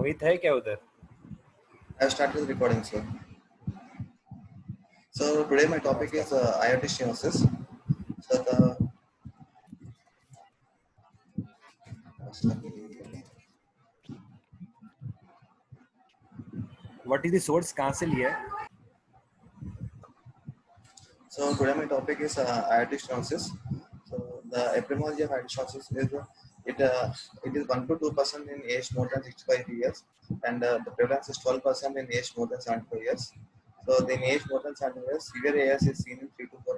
मोहित है क्या उधर? I started recording, sir. So today my topic is IoT stenosis. So what is the source? कहाँ से लिया है? today my topic is IoT stenosis. So the epidemiology of IoT stenosis is it is 1 to 2% in age more than 65 years, and the prevalence is 12% in age more than 75 years. So in age more than 75 years, severe AS is seen in 3 to 4%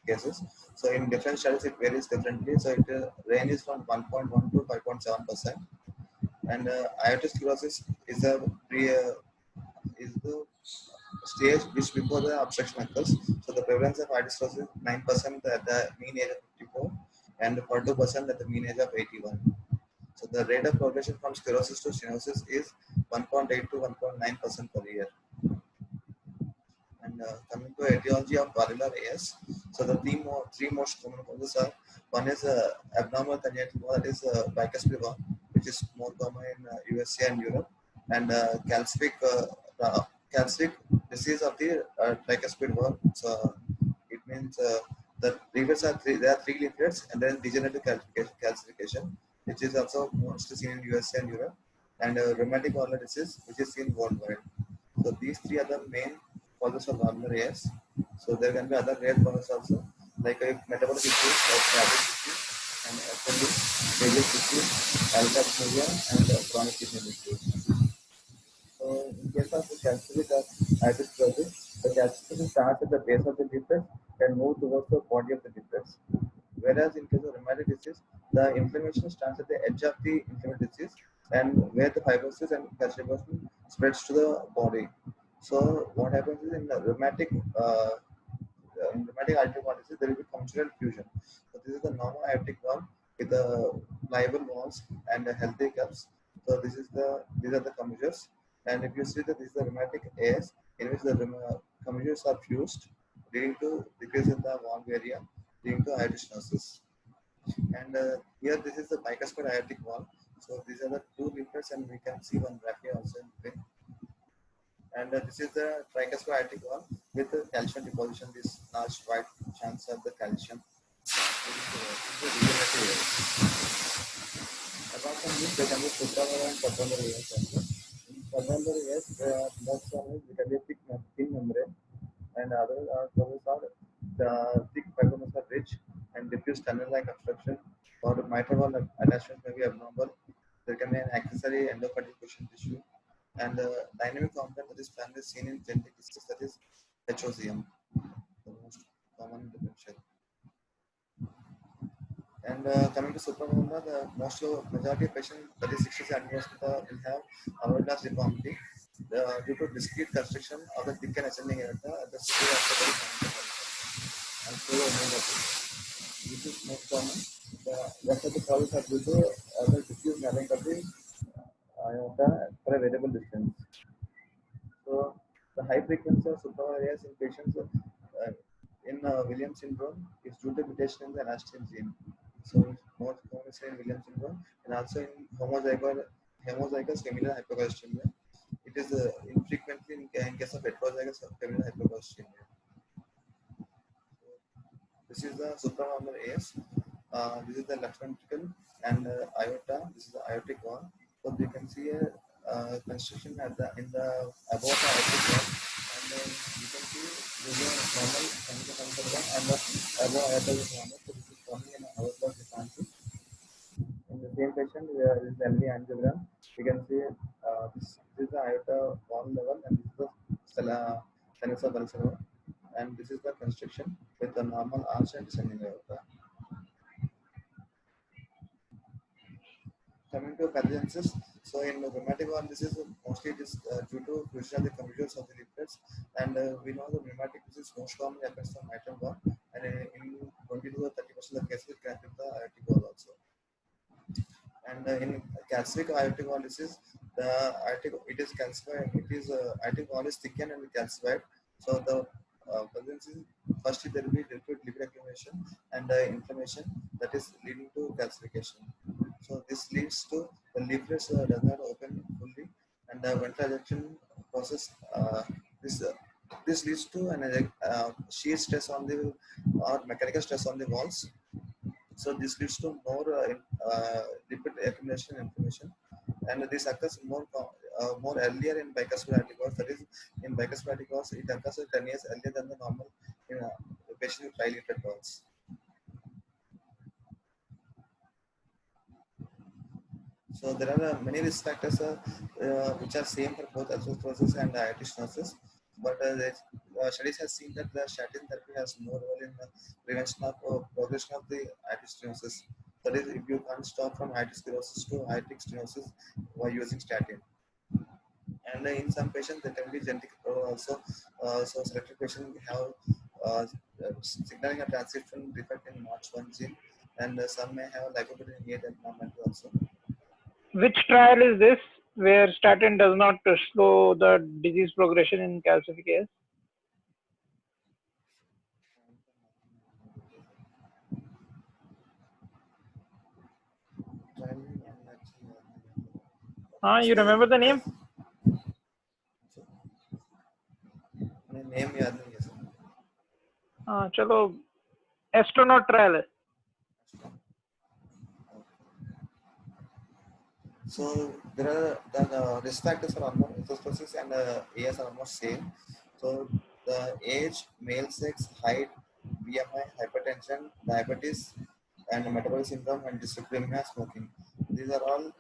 cases. So in different studies it varies differently. So it ranges from 1.1 to 5.7%. And IoT sclerosis is is the stage which before the obstruction occurs. So the prevalence of IoT sclerosis is 9% at the mean age of 54 and 42% at the mean age of 81. So the rate of progression from sclerosis to stenosis is 1.8 to 1.9% per year. And coming to etiology of valvular AS, so the three most common causes are: one is abnormal congenital valve, that is bicuspid valve, which is more common in USA and Europe, and calcific disease of the tricuspid valve. So it means the leaflets are there are three leaflets, and then degenerative calcification, which is also mostly seen in USA and Europe, and rheumatic valvular disease, which is seen worldwide. So these three are the main causes of valvular AS. So there can be other rare causes also, like metabolic issues like diabetes issues and SLE, major issues, alkapsulia, and chronic kidney disease. So in case of the calcific IoT sclerosis, the calcification starts at the base of the leaflet and move towards the body of the leaflets. Whereas in case of rheumatic disease, the inflammation starts at the edge of the inflammatory disease and where the fibrosis and calcification spreads to the body. So what happens is in the rheumatic aortic valve disease, there will be commissural fusion. So this is the normal aortic valve with the pliable walls and healthy cups. So these are the commissures. And if you see that this is the rheumatic AS, in which the commissures are fused, leading to decrease in the valve area, leading to aortic stenosis. And here this is the bicuspid aortic valve. So these are the two leaflets, and we can see one brachia also in between. And this is the tricuspid aortic valve with the calcium deposition. This large white chunks of the calcium. Apart from this, there can be supravalvular and subvalvular AS also. In subvalvular AS, most one is vitellitic thin membrane, and other causes are the thick fibromas are rich and diffuse tunnel-like obstruction, or mitral valve attachment may be abnormal. There can be an accessory endocardial cushion tissue, and dynamic component that is primarily seen in genetic disease, that is HOCM, the most common differential. And coming to supravalvular, the majority of patients, that is 60% will have aortic deformity due to discrete constriction of the thick and ascending aorta at the superior aorta and which is most common. The rest of the causes are due to the diffuse narrowing of the aorta for a variable distance. So the high frequency of supravalvular AS in patients in Williams syndrome is due to mutation in the elastin gene. So it's more common in Williams syndrome, and also in homozygous familial hypercholesterolemia. It is infrequently in case of heterozygous familial hypercholesterolemia. This is the supravalvular AS. This is the left ventricle and aorta. This is the aortic valve. So you can see a constriction at the above the aortic valve, and you can see there is a normal constriction and the above aorta is normal. So this is forming an hourglass differential. In the same patient, this is LV angiogram. You can see this is the aorta valve level, and this is the sinus of Valsalva, and this is the constriction with the normal arch and descending aorta. Coming to pathogenesis, so in rheumatic valve disease, mostly it is due to fusion of the commissures of the leaflets, and we know the rheumatic disease most commonly affects the mitral valve, and in 20 to 30% of cases it can affect the aortic valve also. And in calcific aortic valve disease, the aortic aortic valve is thickened and calcified. So the pathogenesis, first there will be liquid accumulation and inflammation that is leading to calcification. So this leads to the leaflets does not open fully, and the ventral ejection process. This this leads to an shear stress on the or mechanical stress on the walls. So this leads to more lipid accumulation and inflammation, and this occurs more earlier in bicuspid cause. That is, in bicuspid cause, it occurs 10 years earlier than the normal in a patient with trilateral walls. So there are many risk factors which are same for both atherosclerosis and diabetic stenosis, but studies have seen that the statin therapy has more role in the prevention of progression of the aortic stenosis. That is, if you can't stop from aortic sclerosis to aortic stenosis by using statin. And in some patients, there can be genetic also. So selected patients have signaling a transcription defect in MARCH1 gene, and some may have lycopene abnormality also. Which trial is this where statin does not slow the disease progression in calcific AS? You remember the name? Name याद नहीं है sir. चलो astronaut trial है. So there are the risk factors for atherosclerosis and AS are almost same. So the age, male sex, height, BMI, hypertension, diabetes, and metabolic syndrome and dyslipidemia, smoking. These are all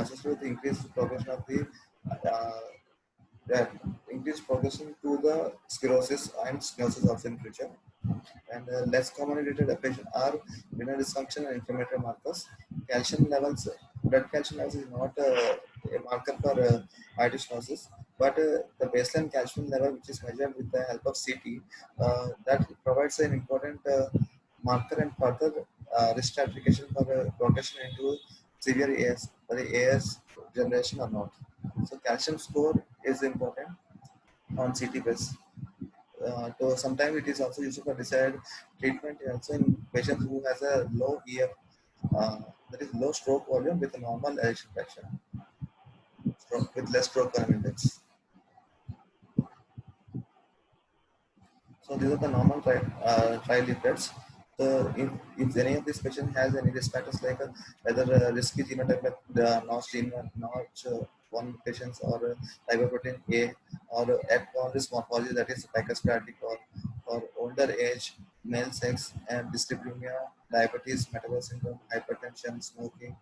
associated with increased progression of the increased progression to the sclerosis and stenosis also in future. And less commonly related patient are renal dysfunction and inflammatory markers. Calcium levels, blood calcium levels is not a marker for aortic stenosis, but the baseline calcium level, which is measured with the help of CT, that provides an important marker and further risk stratification for progression into severe AS, or the AS generation or not. So calcium score is important on CT base. So sometimes it is also used for desired treatment also in patients who has a low EF, that is low stroke volume with a normal ejection fraction, with less stroke volume index. So these are the normal trial effects. So if any of these patients has any risk factors like whether risky genotype like Notch gene, Notch one patients or lipoprotein A, or at this morphology, that is bicuspid or older age, male sex, and dyslipidemia, diabetes, metabolic syndrome, hypertension, smoking,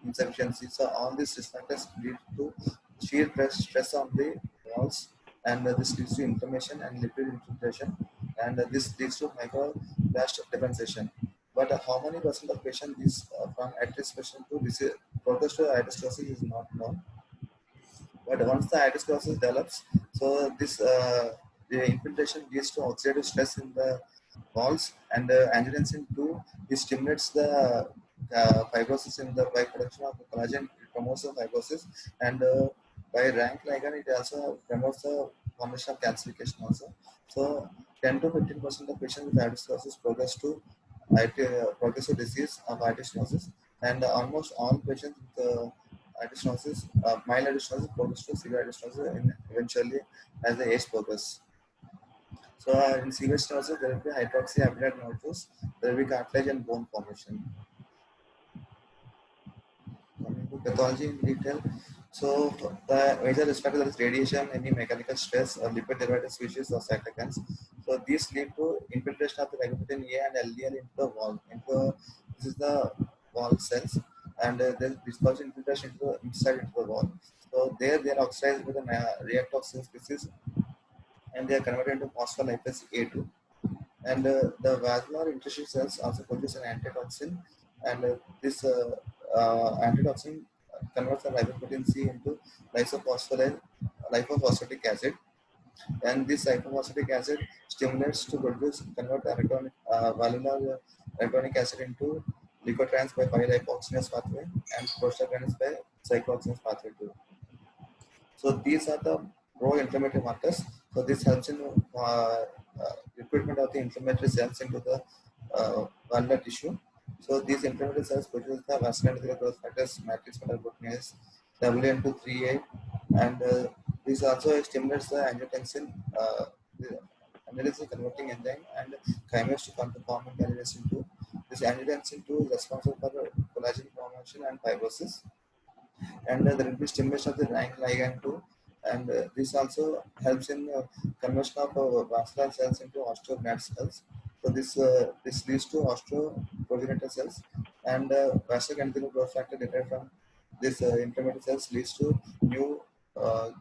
insufficiency. So all these risk factors lead to shear stress on the walls, and this leads to inflammation and lipid infiltration, and this leads to microblast differentiation. But how many percent of patients is from at-risk patient to progress to aortic stenosis is not known. But once the aortic stenosis develops, so this the infiltration leads to oxidative stress in the walls, and angiotensin 2 it stimulates the fibrosis by production of collagen. It promotes the fibrosis, and by rank ligand it also promotes the formation of calcification also. So 10 to 15% of patients with aortic stenosis progress to progressive disease of aortic stenosis, and almost all patients with aortic stenosis, mild aortic stenosis progress to severe aortic stenosis, and eventually as the age progress. So in severe stenosis, there will be hydroxyapatite nodules, there will be cartilage and bone formation. Coming to pathology in detail, so the major risk factors is radiation, any mechanical stress, or lipid derivative species or cytokines. So these lead to infiltration of the lipoprotein A and LDL into the wall. This is the wall cells, and there is dispersion infiltration inside into the wall. So they are oxidized with a reactoxin species, and they are converted into phospholipase A2. And the vascular interstitial cells also produce an antitoxin, and this antitoxin converts the lipoprotein C into lipophosphatic acid, and this lipophosphatic acid stimulates to convert valvular arachidonic acid into leukotrienes by 5-lipoxygenase pathway and prostaglandins by cyclooxygenase pathway 2. So these are the pro-inflammatory markers. So this helps in recruitment of the inflammatory cells into the valvular tissue. So these inflammatory cells produce the vascular growth factors, matrix metalloproteinase, WN23A, and this also stimulates the angiotensin, the angiotensin converting enzyme and chimeras to conform angiotensin 2. This angiotensin 2 is responsible for collagen formation and fibrosis, and there will be stimulation of the rank ligand 2, and this also helps in conversion of vascular cells into osteoblast cells. So this leads to osteoprogenitor cells, and vasoconstricting growth factor derived from this inflammatory cells leads to new uh,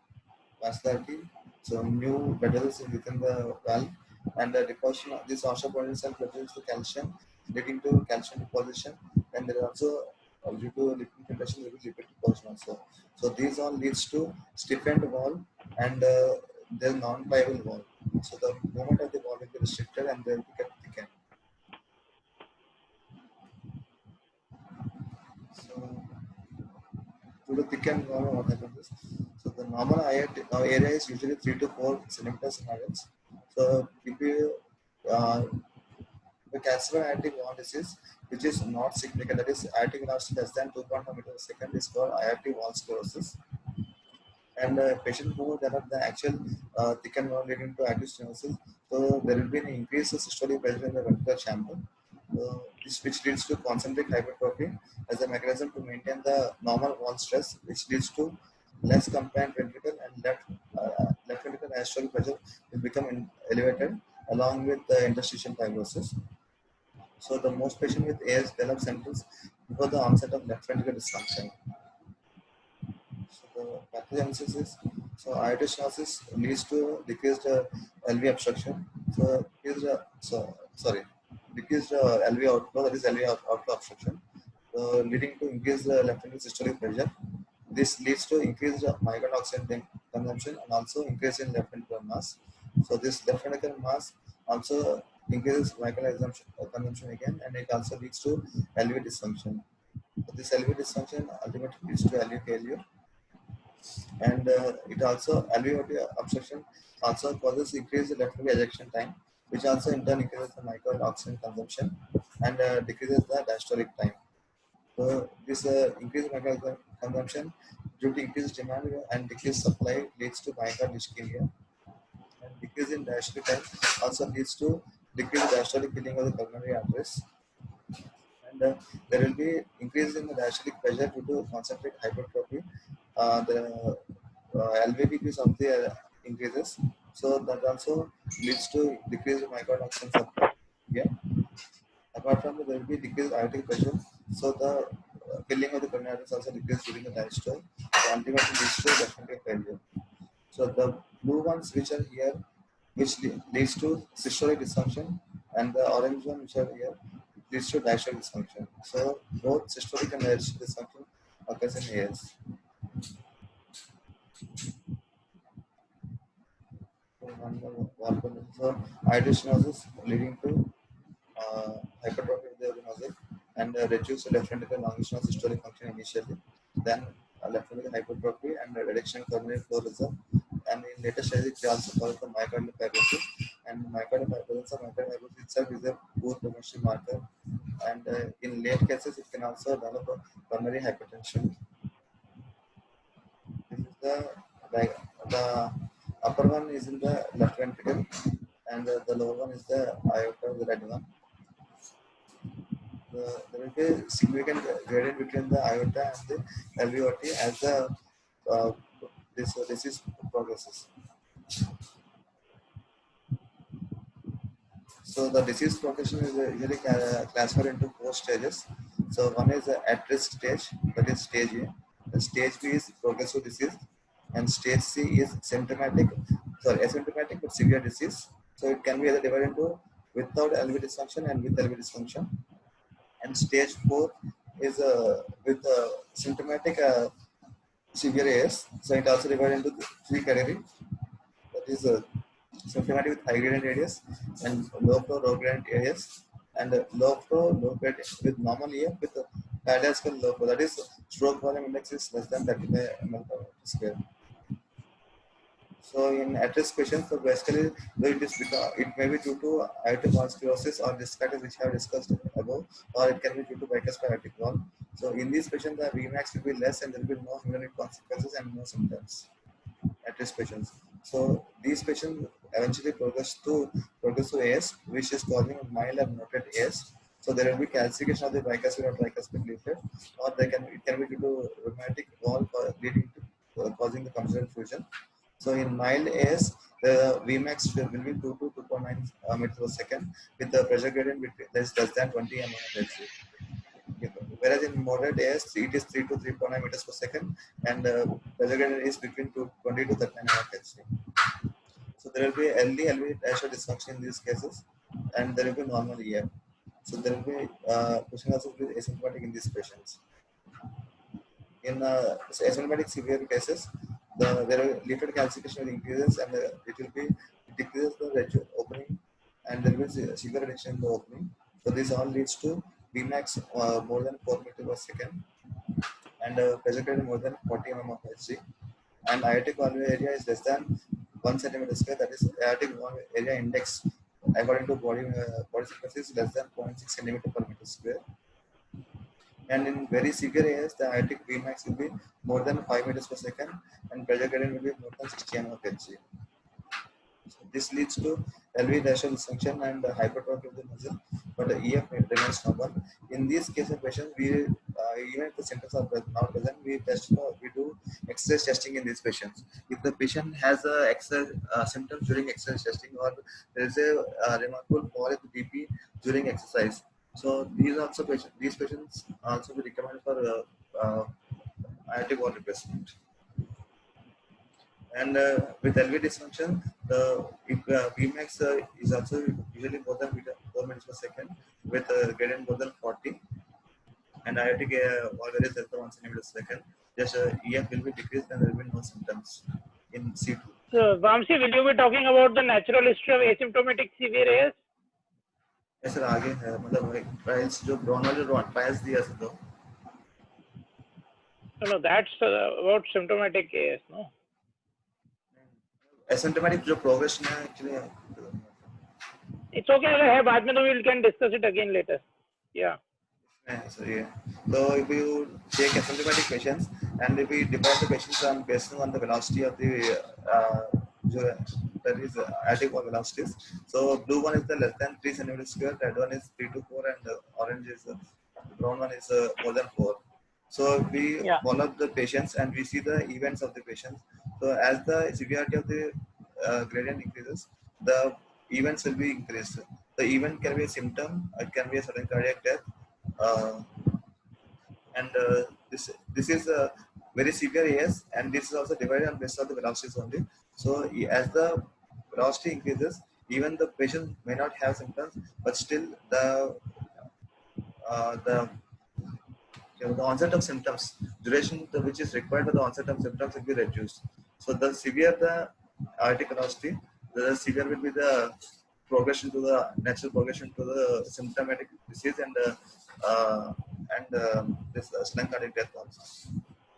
vascularity, so new vessels within the valve, and the deposition of this osteoporotic cell produces the calcium, leading to calcium deposition, and there is also due to lipid filtration, there is lipid deposition also. So these all leads to stiffened wall and the non-pliable wall. So the movement of the wall will be restricted and they will be kept thickened. So to the thickened wall, what happens is, so the normal area is usually 3 to 4 centimeters in adults. So if you the calcium aortic wall disease, which is not significant, that is aortic velocity less than 2.5 meters per second, is called aortic wall sclerosis. And patient who develop the actual thickened wall leading to aortic stenosis, so there will be an increase of systolic pressure in the ventricular chamber. This which leads to concentric hypertrophy as a mechanism to maintain the normal wall stress, which leads to less compliant ventricle, and left ventricular diastolic pressure will become elevated along with the interstitial fibrosis. So the most patient with AS develop symptoms before the onset of left ventricular dysfunction. So the pathogenesis is, so aortic stenosis leads to decreased LV obstruction. So decreased LV outflow, that is LV outflow obstruction, leading to increased left ventricular systolic pressure. This leads to increased myocardial oxygen consumption and also increase in left ventricular mass. So this left ventricular mass also increases myocardial consumption again, and it also leads to LV dysfunction. So this LV dysfunction ultimately leads to LV failure, and it also LV obstruction also causes increased left ventricular ejection time, which also in turn increases the myocardial oxygen consumption and decreases the diastolic time. So this increased myocardial consumption due to increased demand and decreased supply leads to myocardial ischemia, and decrease in diastolic time also leads to decreased diastolic filling of the coronary arteries, and there will be increase in the diastolic pressure due to concentric hypertrophy. The LVDPs of the increases, so that also leads to decreased myocardial oxygen supply. Yeah. Apart from that, there will be decreased aortic pressure, so the filling of the coronary arteries also decreases during the diastole, so ultimately leads to left ventricular failure. So the blue ones which are here, which leads to systolic dysfunction, and the orange one which are here leads to diastolic dysfunction. So both systolic and diastolic dysfunction occurs in AS. So aortic stenosis leading to hypertrophy of the muscle and reduce left ventricular longitudinal systolic function initially, then left ventricular hypertrophy and reduction in coronary flow reserve, and in later stages it also causes the myocardial fibrosis, and myocardial fibrosis itself is a poor prognostic marker, and in late cases it can also develop a coronary hypertension. This is the upper one is in the left ventricle, and the lower one is the aorta, the red one. There will be a significant gradient between the aorta and the LVOT as the this disease progresses. So the disease progression is usually classified into 4 stages. So one is at risk stage, that is stage A. The stage B is progressive disease, and stage C is asymptomatic but severe disease. So it can be either divided into without LV dysfunction and with LV dysfunction. And stage 4 is with symptomatic severe AS. So it also divided into 3 categories. That is symptomatic with high gradient AS, and low flow, low gradient AS, and low flow, low gradient with normal EF with cardiovascular low flow. That is stroke volume index is less than 35 ml per square. So in at-risk patients, so basically it may be due to aortic wall sclerosis or risk factors which I have discussed above, or it can be due to bicuspid aortic wall. So in these patients, the Vmax will be less and there will be no hemodynamic consequences and no symptoms. these patients. So these patients eventually progress to AS, which is causing mild and moderate AS. So there will be calcification of the bicuspid or tricuspid leaflet, or it can be due to rheumatic valve leading to causing the commissural fusion. So in mild AS, the Vmax will be 2 to 2.9 meters per second with the pressure gradient less than 20 mm of Hg. Whereas in moderate AS, it is 3 to 3.9 meters per second, and pressure gradient is between 20 to 39 mm of Hg. So there will be LV ratio dysfunction in these cases, and there will be normal EF. So there will be pushing also will be asymptomatic in these patients. In asymptomatic severe cases, there will leaflet calcification will increases, and it decreases the opening, and there will be severe reduction in the opening. So this all leads to Vmax more than 4 meters per second, and pressure gradient more than 40 mm of Hg, and aortic valve area is less than 1 centimeter square. That is aortic valve area index according to body surface is less than 0.6 centimeter per meter square. And in very severe AS, the aortic Vmax will be more than 5 meters per second, and pressure gradient will be more than 60 mm of Hg. So this leads to LV ratio dysfunction and hypertrophy of the muscle, but the EF remains normal. In these cases of patients, we even if the symptoms are not present, we do exercise testing in these patients. If the patient has symptoms during exercise testing, or there is a remarkable fall in the BP during exercise, so these patients also be recommended for aortic valve replacement. And with LV dysfunction, the Vmax is also usually more than 4 meters per second with a gradient more than 40, and aortic valve area is less than 1 centimeter per second. Just EF will be decreased, and there will be no symptoms in C2. So, Vamsi, will you be talking about the natural history of asymptomatic severe AS? Yes, sir. आगे है मतलब trials जो brown वाले trials दिया sir तो. No, that's about symptomatic AS, no? Asymptomatic जो progression है actually. It's okay, अगर है बाद में तो we can discuss it again later. Yeah. So, yeah. So if you take asymptomatic patients, and if we divide the patients based on the velocity of the that is aortic valve velocities. So blue one is the less than 3 centimeters square, red one is 3 to 4, and orange is brown one is more than 4. So we follow up the patients, and we see the events of the patients. So as the severity of the gradient increases, the events will be increased. The event can be a symptom, it can be a sudden cardiac death, and this is a very severe AS, and this is also divided on based on the velocities only. So as the velocity increases, even the patient may not have symptoms, but still the onset of symptoms, duration which is required for the onset of symptoms will be reduced. So the severe the aortic velocity, the severe will be the progression to the natural progression to the symptomatic disease, and this sudden cardiac death also.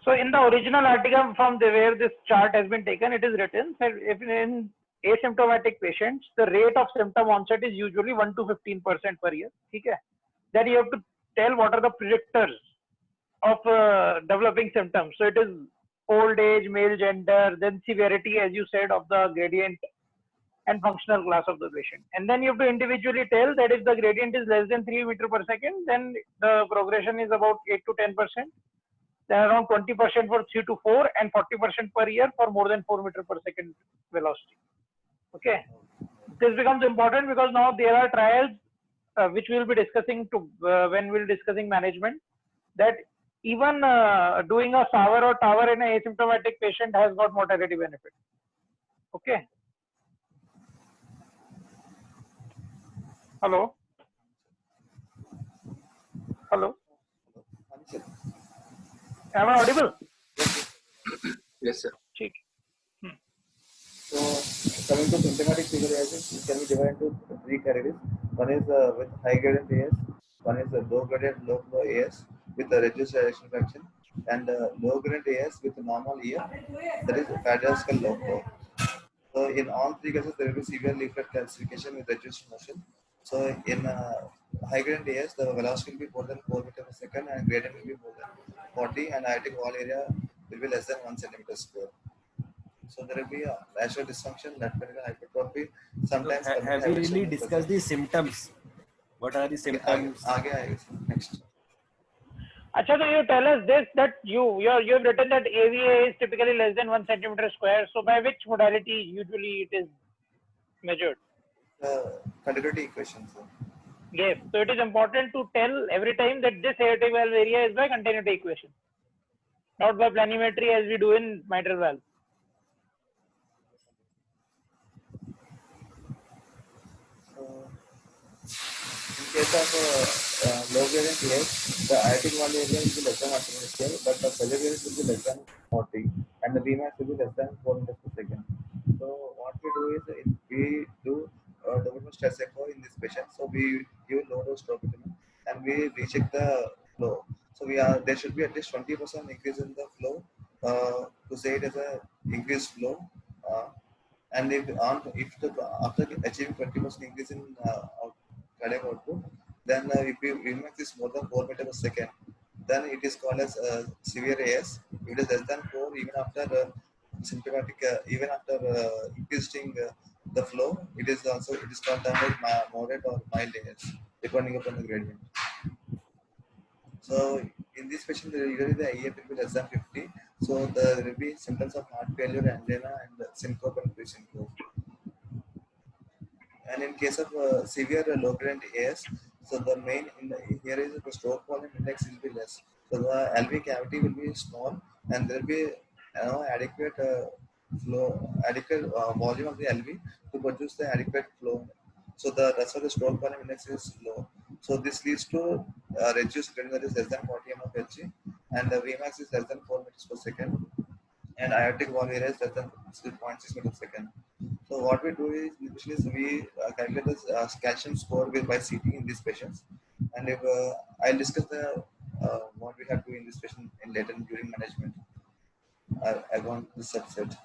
So in the original article from where this chart has been taken, it is written that if in asymptomatic patients, the rate of symptom onset is usually 1 to 15% per year. Okay? Then you have to tell what are the predictors of developing symptoms. So it is old age, male gender, then severity, as you said, of the gradient, and functional class of the patient. And then you have to individually tell that if the gradient is less than 3 meters per second, then the progression is about 8 to 10%. Then around 20% for 3 to 4, and 40% per year for more than 4 meters per second velocity. Okay. This becomes important because now there are trials which we will be discussing when we will be discussing management, that even doing a SAVR or TAVR in an asymptomatic patient has got mortality benefit. Okay. Hello. Hello. Am I audible? Yes, sir. ठीक. So coming to symptomatic severe AS, it can be divided into 3 categories. One is with high gradient AS, one is low gradient low flow AS with a reduced ejection fraction, and low gradient AS with normal EF, that is cardiovascular low flow. So in all 3 cases, there will be severe leaflet calcification with reduced motion. So in high gradient AS, the velocity will be more than 4 meters per second, and gradient will be more than 40, and aortic wall area will be less than 1 centimeter square. So there will be lateral dysfunction, left ventricular hypertrophy, sometimes So, have we really discussed the symptoms? What are the symptoms? आगे आएगा next. Acha, so you tell us this, that you've written that AVA is typically less than 1 centimeter square. So by which modality usually it is measured? Continuity equation. So. Yes. So it is important to tell every time that this aortic valve area is by continuity equation, not by planimetry as we do in mitral valve. In case of low gradient PH, the aortic valve area will be less than 1 centimeter square, but the cellular gradient will be less than 40, and the Vmax will be less than 4 meters per second. So what we do is we do double stress echo in this patient. So we give low dose troponin and we recheck the flow. So there should be at least 20% increase in the flow to say it as a increased flow. And if after achieving 20% increase in cardiac output, then if Vmax is more than 4 meters per second, then it is called as severe AS. If it is less than 4, even after symptomatic, even after increasing the flow, it is called termed as moderate or mild AS, depending upon the gradient. So in this patient, usually the EF will be less than 50. So there will be symptoms of heart failure, angina, and syncope and pre-syncope. And in case of severe low gradient AS, so the main here is the stroke volume index will be less. So the LV cavity will be small, and there will be adequate adequate volume of the LV to produce the adequate flow. So the rest of the stroke volume index is low. So this leads to reduced gradient that is less than 40 mm of Hg, and the Vmax is less than 4 meters per second, and aortic valve area is less than 0.6 meters per second. So what we do is usually we calculate the calcium score by CT in these patients, and if I'll discuss the what we have to do in this patient in later during management. I want this subset.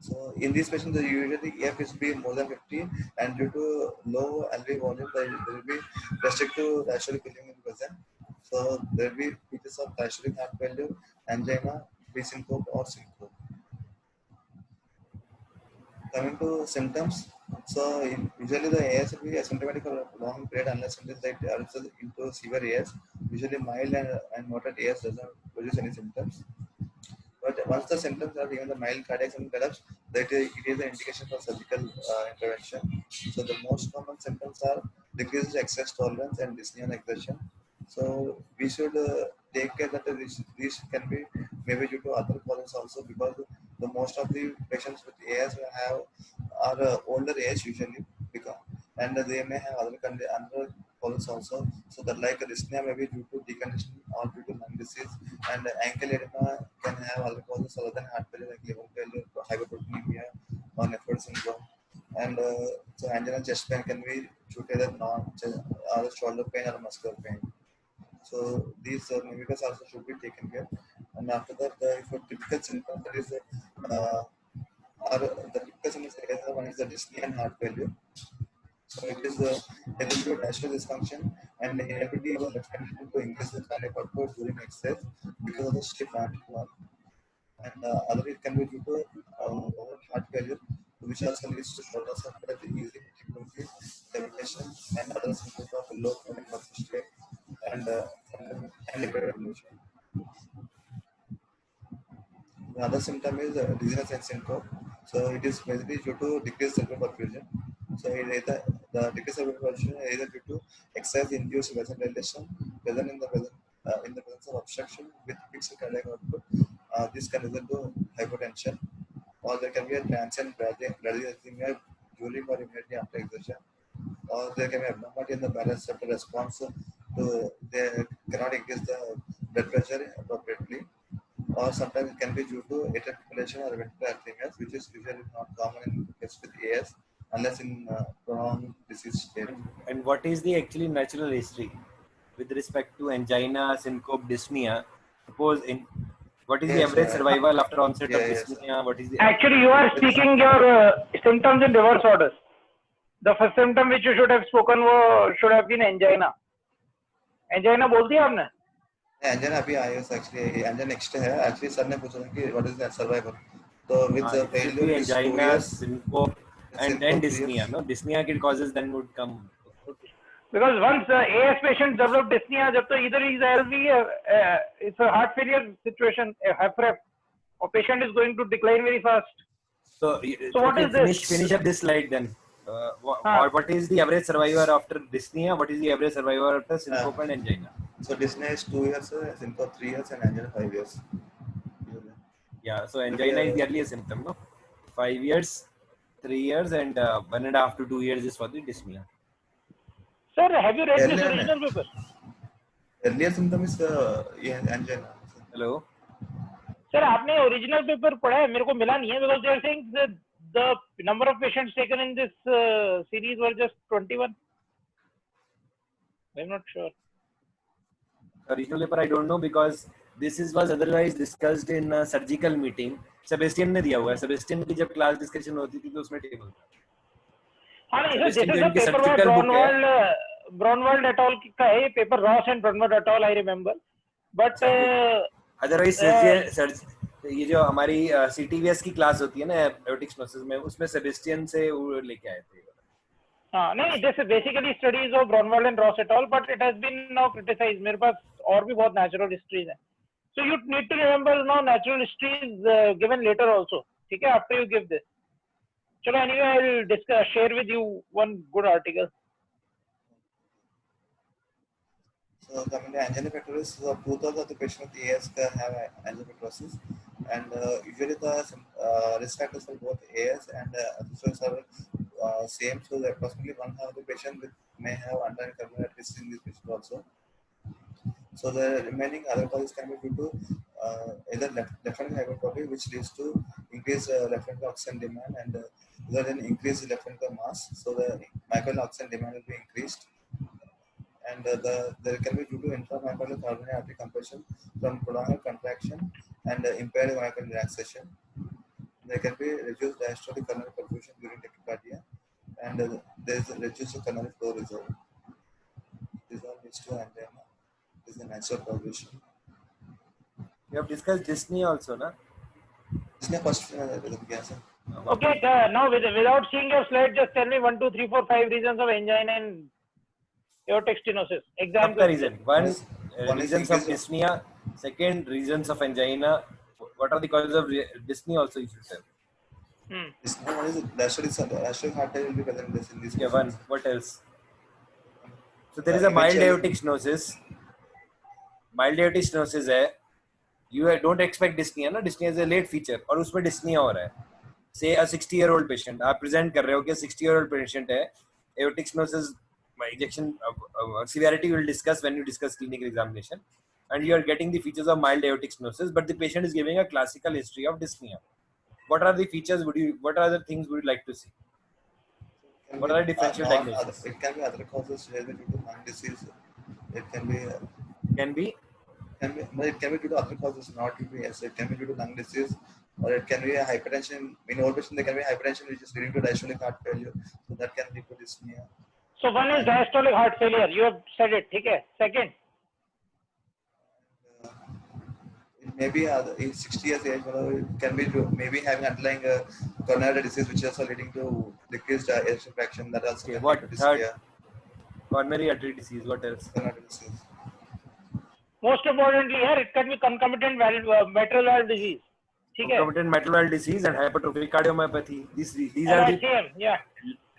So in these patients, the usually EF is be more than 50, and due to low LV volume, there will be restrictive diastolic filling in present. So there will be features of diastolic heart failure, angina, pre-syncope or syncope. Coming to symptoms, so usually the AS will be asymptomatic for a long period unless until they develops into severe AS. Usually mild and moderate AS doesn't produce any symptoms. But once the symptoms are even the mild cardiac symptom develops, that it is an indication for surgical intervention. So the most common symptoms are decreased exercise tolerance and dyspnea and exertion. So we should take care that these can be maybe due to other causes also, because the most of the patients with AS are older age usually, and they may have other causes also. So that like dyspnea may be due to deconditioning or due to lung disease, and ankle edema can have other causes other than heart failure like liver failure, hyperproteinemia, or Nephron syndrome. And so angina chest pain can be due to either shoulder pain or muscular pain. So these mimics also should be taken care. And after that, if a typical symptom that is the typical symptoms one is the dyspnea and heart failure. So it is a diastolic dysfunction and inability of left ventricle to increase the cardiac output during exercise because of the stiff ventricle. And other it can be due to heart failure, which also leads to shortness of breath, easy difficulty, levitation, and other symptoms of low cardiac state and hypertension. The other symptom is dizziness and syncope. So it is basically due to decreased cerebral perfusion. So the decreased cerebral perfusion is either due to exercise-induced vasodilation, whether in the presence of obstruction with fixed cardiac output. This can result to hypotension, or there can be a transient bradyarrhythmia during or immediately after exertion, or there can be abnormality in the baroreceptor response they cannot increase the blood pressure appropriately. Or sometimes it can be due to atrial fibrillation or ventricular arrhythmias, which is usually not common in case with AS unless in prolonged disease state. And what is the actually natural history with respect to angina, syncope, dyspnea? Suppose what is the average survival after onset of dyspnea? What is the actually you are speaking your symptoms in reverse order. The first symptom which you should have spoken should have been angina. Angina बोल दिया आपने? Angina अभी आया है actually angina next है actually sir ने पूछा कि व्हाट इज द सर्वाइवल, तो So with the It should failure, be it is 2 angina, years. syncope, and then Syncope 3 dyspnea. years. No, dyspnea के causes then would come. Because once AS patient develop dyspnea, जब तो either is LV, it's a heart failure situation, a HFrEF, or patient is going to decline very fast. So what okay, is this? finish up this slide then. What is the average survivor after dyspnea? What is the average survivor after syncope and angina? So dyspnea is 2 years, syncope 3 years, and angina 5 years. Yeah, so angina is the earliest symptom, no? 5 years, 3 years, and 1.5 to 2 years is for the dyspnea. Sir, have you read this Earlier, original paper? Earlier symptom is angina. Hello? Sir, आपने original paper पढ़ा है? मेरे को मिला नहीं है because they are saying that the number of patients taken in this series were just 21. I'm not sure. Original paper I don't know because this was otherwise discussed in a surgical meeting. Sebastian ने दिया हुआ है. Sebastian की जब class discussion होती थी तो उसमें table था. हाँ नहीं सर, Sebastian this is जो a इनकी paper by surgical book है. Braunwald et al. का है, paper Ross and Braunwald et al. I remember. But otherwise ये जो हमारी CTVS की क्लास होती है ना aortic stenosis में उसमें Sebastian से वो लेके आए थे. हाँ नहीं, this is basically studies of Braunwald and Ross et al. But it has been now criticized. मेरे पास और भी बहुत natural histories हैं. So you need to remember now natural history is given later also. ठीक है, after you give this. चलो anyway, I will share with you one good article. So coming to angina pectoris, so 2/3 of the patients with AS have angina pectoris, and usually the risk factors for both AS and associates are same. So that approximately 1/2 of the patient may have underlying coronary disease in this patient also. So the remaining other causes can be due to either left ventricular hypertrophy, which leads to increased left ventricular oxygen demand, and either then increased left ventricular mass. So the myocardial oxygen demand will be increased. And there can be due to intramyocardial coronary artery compression from prolonged contraction and impaired myocardial relaxation. There can be reduced diastolic coronary perfusion during tachycardia, and there is a reduced coronary flow reserve. This all leads to angina. This is a natural progression. We have discussed dyspnea also, na? Dyspnea first, yes. Okay, now without seeing your slide, just tell me 1, 2, 3, 4, 5 reasons of angina and aortic stenosis. Exam Comparison. One, One is reasons of increase dyspnea. Second, reasons of angina. What are the causes of dyspnea also you should tell. Dyspnea, one is diastolic heart failure will be present in this. Yeah, one. What else? So there is a mild aortic stenosis. Mild aortic stenosis है. You don't expect dyspnea, ना? Dyspnea is a late feature. और उसमें dyspnea हो रहा है. Say a 60-year-old patient. आप present कर रहे हो कि 60-year-old patient है. Aortic stenosis ejection severity we will discuss when you discuss clinical examination. And you are getting the features of mild aortic stenosis, but the patient is giving a classical history of dyspnea. What are the features? What are the things would you like to see? What are the differential diagnoses? It can be other causes due to lung disease. It can be. But it can be due to other causes, not due to AS. It can be due to lung disease, or it can be a hypertension. In old patients, there can be hypertension which is leading to diastolic heart failure. So that can lead to dyspnea. So one is diastolic heart failure. You have said it. Okay. Second. It may be in 60 years age, it can be maybe having underlying coronary disease, which is also leading to decreased ejection fraction. That also can What lead to third? dyspnea. Coronary artery disease. What else? Coronary disease. Most importantly, here it can be concomitant mitral valve disease. Concomitant mitral valve disease and hypertrophic cardiomyopathy. These are the same. Yeah.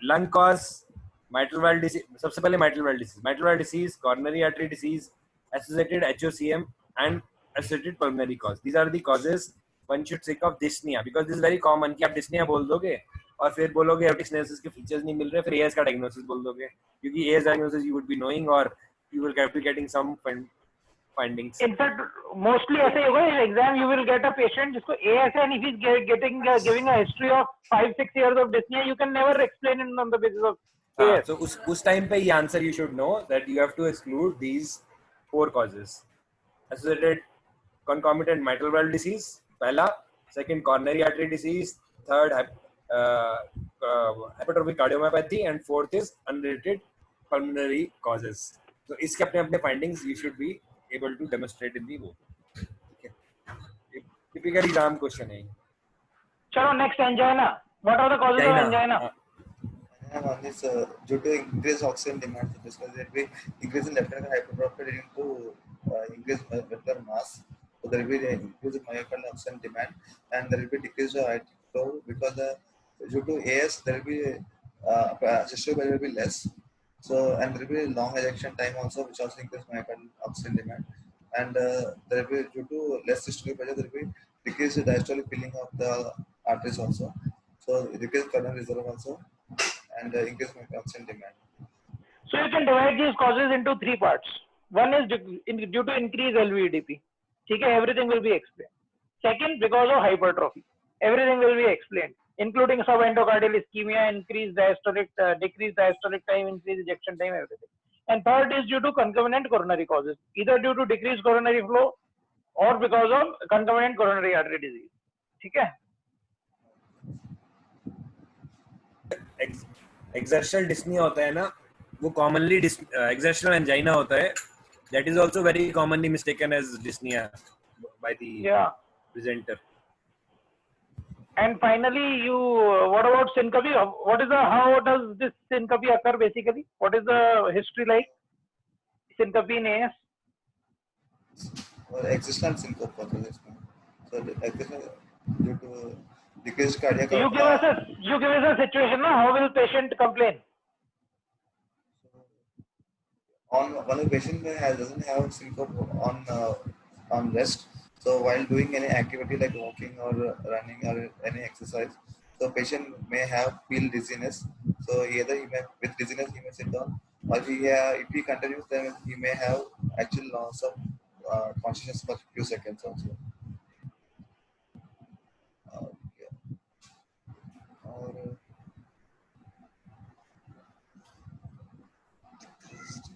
lung cause. Mitral valve disease. सबसे पहले mitral valve disease. Mitral valve disease, coronary artery disease, associated HOCM, and associated pulmonary cause. These are the causes one should think of dyspnea, because this is very common कि आप dyspnea बोल दोगे और फिर बोलोगे aortic stenosis के features नहीं मिल रहे, फिर AS का diagnosis बोल दोगे, क्योंकि AS diagnosis you would be knowing or you will be getting some findings. In fact, mostly ऐसे ही होगा. In exam you will get a patient जिसको AS है, and if he's giving a history of 5-6 years of dyspnea, you can never explain it on the basis of AS. So उस time पे ये answer you should know that you have to exclude these 4 causes. Associated concomitant mitral valve disease, पहला. Second, coronary artery disease. Third, hypertrophic cardiomyopathy, and fourth is unrelated pulmonary causes. So इसके अपने findings you should be able to demonstrate in the book. Okay. Typical exam question है. चलो next angina. What are the causes of angina? And one is due to increased oxygen demand, because there will be increase in left ventricular hypertrophy leading to increased ventricular mass. So there will be increase in myocardial oxygen demand, and there will be decrease of aortic flow because due to AS there will be systolic pressure will be less. So and there will be long ejection time also, which also increase myocardial oxygen demand, and there will be due to less systolic pressure there will be decreased diastolic filling of the arteries also. So decreased coronary reserve also, and increase oxygen demand. So you can divide these causes into three parts. One is due to increased LVEDP. Okay, everything will be explained. Second, because of hypertrophy, everything will be explained, including subendocardial ischemia, decreased diastolic time, increased ejection time, everything. And third is due to concomitant coronary causes, either due to decreased coronary flow or because of concomitant coronary artery disease. Okay. Exertional dyspnea होता है ना, वो commonly exertional angina होता है. That is also very commonly mistaken as dyspnea by the presenter. And finally, what about syncope? How does this syncope occur basically? What is the history like? Syncope in AS? Existential syncope. So due to decreased cardiac. You give us a situation. Now, how will patient complain? When a patient doesn't have syncope on rest, so while doing any activity like walking or running or any exercise, so patient may feel dizziness. So either with dizziness he may sit down, or if he continues, then he may have actual loss of consciousness for a few seconds also.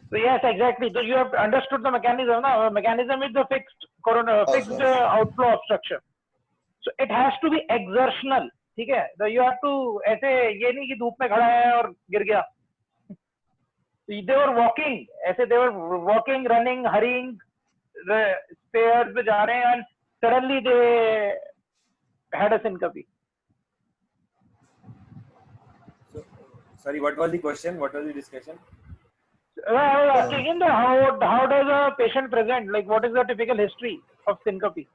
So yes, exactly. So you have understood the mechanism. Now, mechanism is the fixed outflow obstruction. So it has to be exertional. ठीक है? So you have to ऐसे ये नहीं कि धूप में खड़ा है और गिर गया. They were walking, running, hurrying, stairs पे जा रहे हैं, and suddenly they had a syncope. So, sorry, what was the question? What was the discussion? I was asking him how does a patient present? Like, what is the typical history of syncope?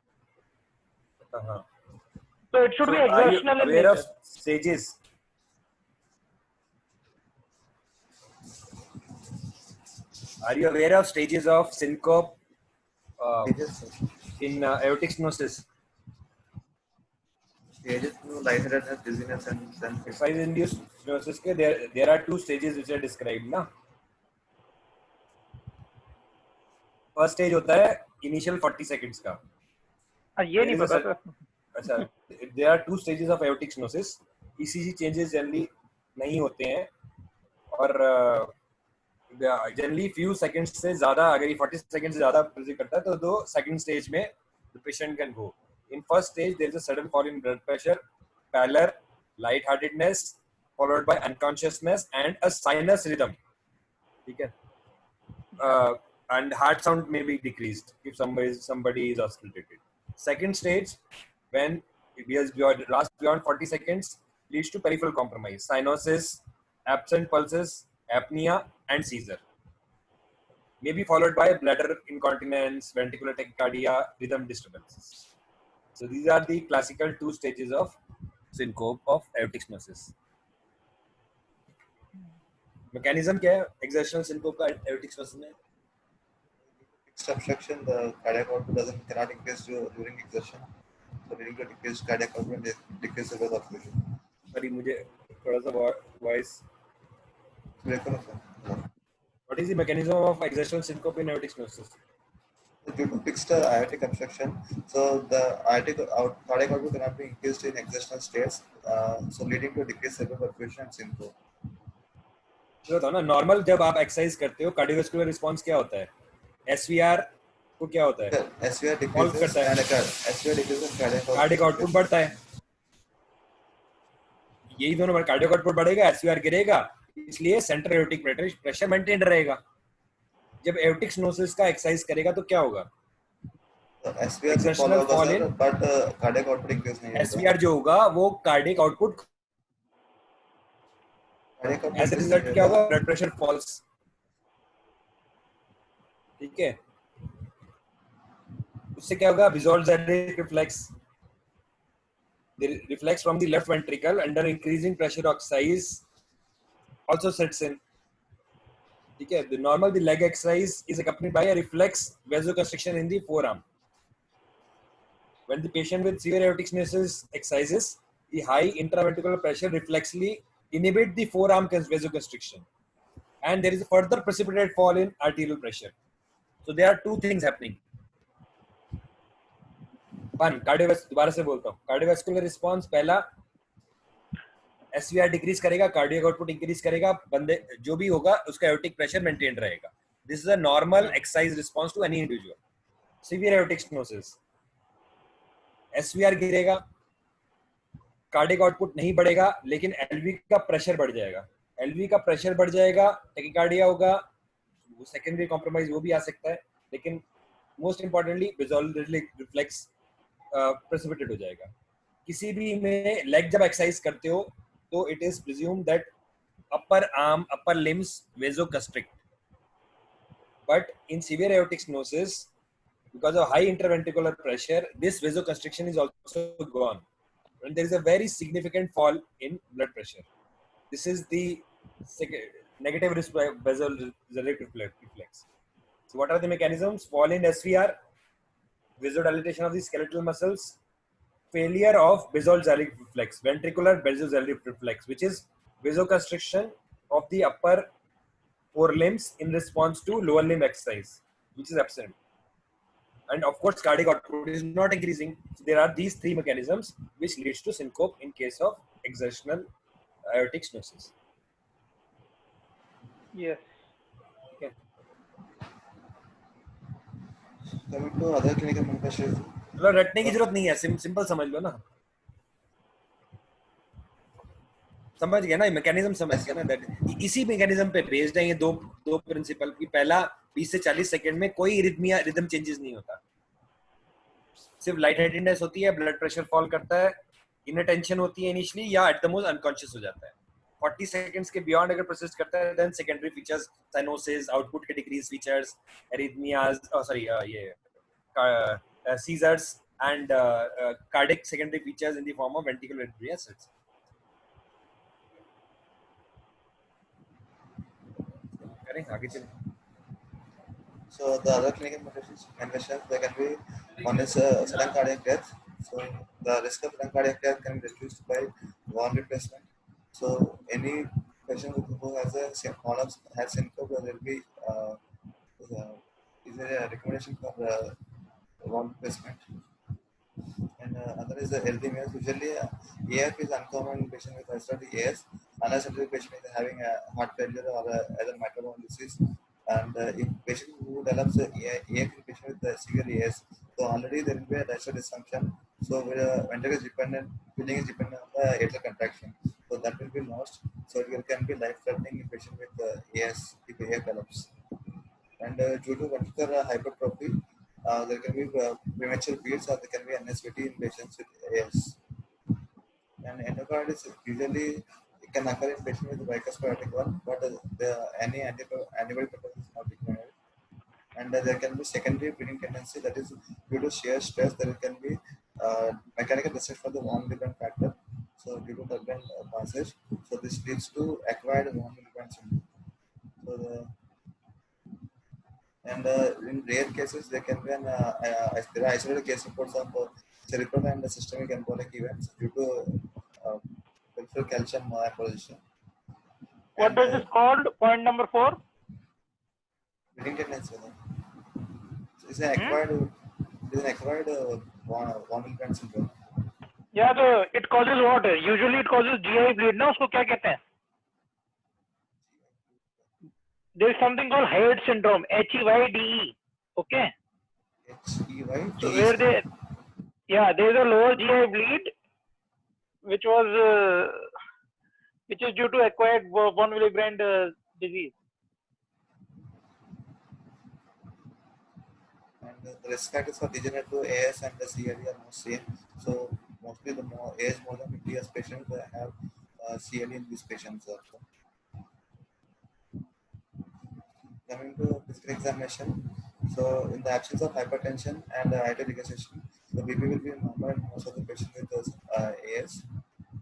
So it should be exertional in nature. Are you aware of stages? Are you aware of stages of syncope in aortic stenosis? Stages to lightheadedness, dizziness, and exercise-induced stenosis. There are two stages which are described, na? First stage होता है initial 40 seconds का. ये नहीं पता था. अच्छा, there are two stages of aortic stenosis. ECG changes generally नहीं होते हैं और generally few seconds से ज़्यादा, अगर ये 40 seconds से ज़्यादा प्रेजेंट करता है तो second stage में the patient can go. In first stage there is a sudden fall in blood pressure, pallor, lightheartedness, followed by unconsciousness and a sinus rhythm. ठीक है? And heart sound may be decreased if somebody is auscultated. Second stage, when it lasts beyond 40 seconds, leads to peripheral compromise, cyanosis, absent pulses, apnea, and seizure. May be followed by bladder incontinence, ventricular tachycardia, rhythm disturbances. So these are the classical two stages of syncope of aortic stenosis. Mechanism क्या है exertional syncope का aortic stenosis में? Obstruction, the cardiac output cannot increase during exertion, so leading to decreased cardiac output and decreased cerebral oxygenation. Sorry, मुझे थोड़ा सा voice. What is the mechanism of exertional syncope in aortic stenosis? Due to fixed aortic obstruction, so the cardiac output cannot be increased in exertional states, so leading to decreased cerebral perfusion and syncope. जो था ना normal जब आप exercise करते हो cardiovascular response क्या होता है? SVR को क्या होता है? SVR decreases and cardiac output बढ़ता है. यही दोनों बार कार्डियक आउटपुट बढ़ेगा, SVR गिरेगा, इसलिए सेंट्रल एओर्टिक प्रेशर मेंटेन रहेगा. जब एओर्टिक स्टेनोसिस का एक्सरसाइज करेगा तो क्या होगा? SVR से fall Exertional होगा fall sir, in but cardiac output increase नहीं होगा. SVR जो होगा वो cardiac output Cardiac output as a increase नहीं रिजल्ट क्या होगा. होगा, ब्लड प्रेशर फॉल्स. ठीक है, उससे क्या होगा, Bisolzeric reflex, the reflex from the left ventricle under increasing pressure exercise also sets in. ठीक है, the normal the leg exercise is accompanied by a reflex vasoconstriction in the forearm. When the patient with severe aortic stenosis exercises, the high intraventricular pressure reflexly inhibit the forearm vasoconstriction, and there is a further precipitated fall in arterial pressure. So there are two things happening. One, दोबारा से बोलता हूँ, cardiovascular response पहला, SVR decrease करेगा, cardiac output increase करेगा, बंदे जो भी होगा उसका एओर्टिक प्रेशर मेंटेन रहेगा. This is a normal exercise response to any individual. Severe aortic stenosis, SVR गिरेगा, कार्डियक आउटपुट नहीं बढ़ेगा, लेकिन LV का प्रेशर बढ़ जाएगा. LV का प्रेशर बढ़ जाएगा, टैकीकार्डिया होगा, वो सेकेंडरी कॉम्प्रोमाइज वो भी आ सकता है, लेकिन most importantly Bisolzeric reflex precipitate हो जाएगा. किसी भी में लेग जब एक्सरसाइज करते हो तो it is presume that upper arm, upper limbs vasoconstrict, but in severe aortic stenosis, because of high interventricular pressure, this vasoconstriction is also gone, and there is a very significant fall in blood pressure. This is the negative Bisolzeric reflex. So what are the mechanisms? Fall in SVR, vasodilatation of the skeletal muscles, failure of Bisolzeric reflex, ventricular Bisolzeric reflex, which is vasoconstriction of the upper forelimbs in response to lower limb exercise, which is absent. And of course, cardiac output is not increasing. So there are these three mechanisms which leads to syncope in case of exertional aortic stenosis. Yes. Okay. Coming to other clinical manifestations. मतलब रटने की जरूरत नहीं है, simple समझ लो ना. समझ गया ना, मैकेनिज्म समझ गया ना. दैट इसी मैकेनिज्म पे बेस्ड है ये दो प्रिंसिपल की. पहला 20 से 40 सेकंड में कोई रिदम चेंजेस नहीं होता, सिर्फ लाइट हेडेडनेस होती है, ब्लड प्रेशर फॉल करता है, इनटेंशन होती है इनिशियली, या एट द मोस्ट अनकॉन्शियस हो जाता है. 40 सेकंड्स के बियॉन्ड अगर परसिस्ट करता है, then secondary features, cyanosis, output के डिक्रीज फीचर्स, एरिथमियाज, सॉरी ये seizures and cardiac secondary features in the form of ventricular arrhythmias. करें आगे चलें. So the other clinical manifestations, there can be, one is sudden cardiac death. So the risk of sudden cardiac death can be reduced by valve replacement. So any patient who has a has syncope, there will be is there a recommendation for valve replacement. And other is the LVMS. Usually, AF is uncommon in patient with isolated AS, unless the patient is having a heart failure or other microbiome disease. And if patient who develops AF in patient with severe AS, so already there will be a diastolic dysfunction. So ventricle is dependent, filling is dependent on the atrial contraction. So that will be lost. So it can be life-threatening in patient with AS if AF develops. And due to ventricular hypertrophy, there can be premature bleeds or there can be NSVT in patients with AS. And endocarditis usually it can occur in patients with bicuspid aortic valve, but any antibody protection is not required. And there can be secondary bleeding tendency, that is due to shear stress. There can be mechanical distress for the von Willebrand factor. So due to turbulent passage, so this leads to acquired von Willebrand syndrome. So and in rare cases, there can be there are isolated case reports of cerebral and systemic embolic events due to peripheral calcium acquisition. What is this called? Point number 4. Bleeding tendency. So it's an acquired, von Willebrand syndrome. Yeah, so it causes what? Usually it causes GI bleed. ना उसको क्या कहते हैं? There is something called Hyde syndrome, HEYDE. Okay. HEYDE. So where there is a lower GI bleed, which is due to acquired von Willebrand disease. And the risk factors for degenerative AS and the CLE are most same. So mostly the more age more than 50 years patients they have CLE in these patients also. Coming to physical examination, so in the absence of hypertension and atrial regurgitation, the BP will be normal in most of the patients with AS.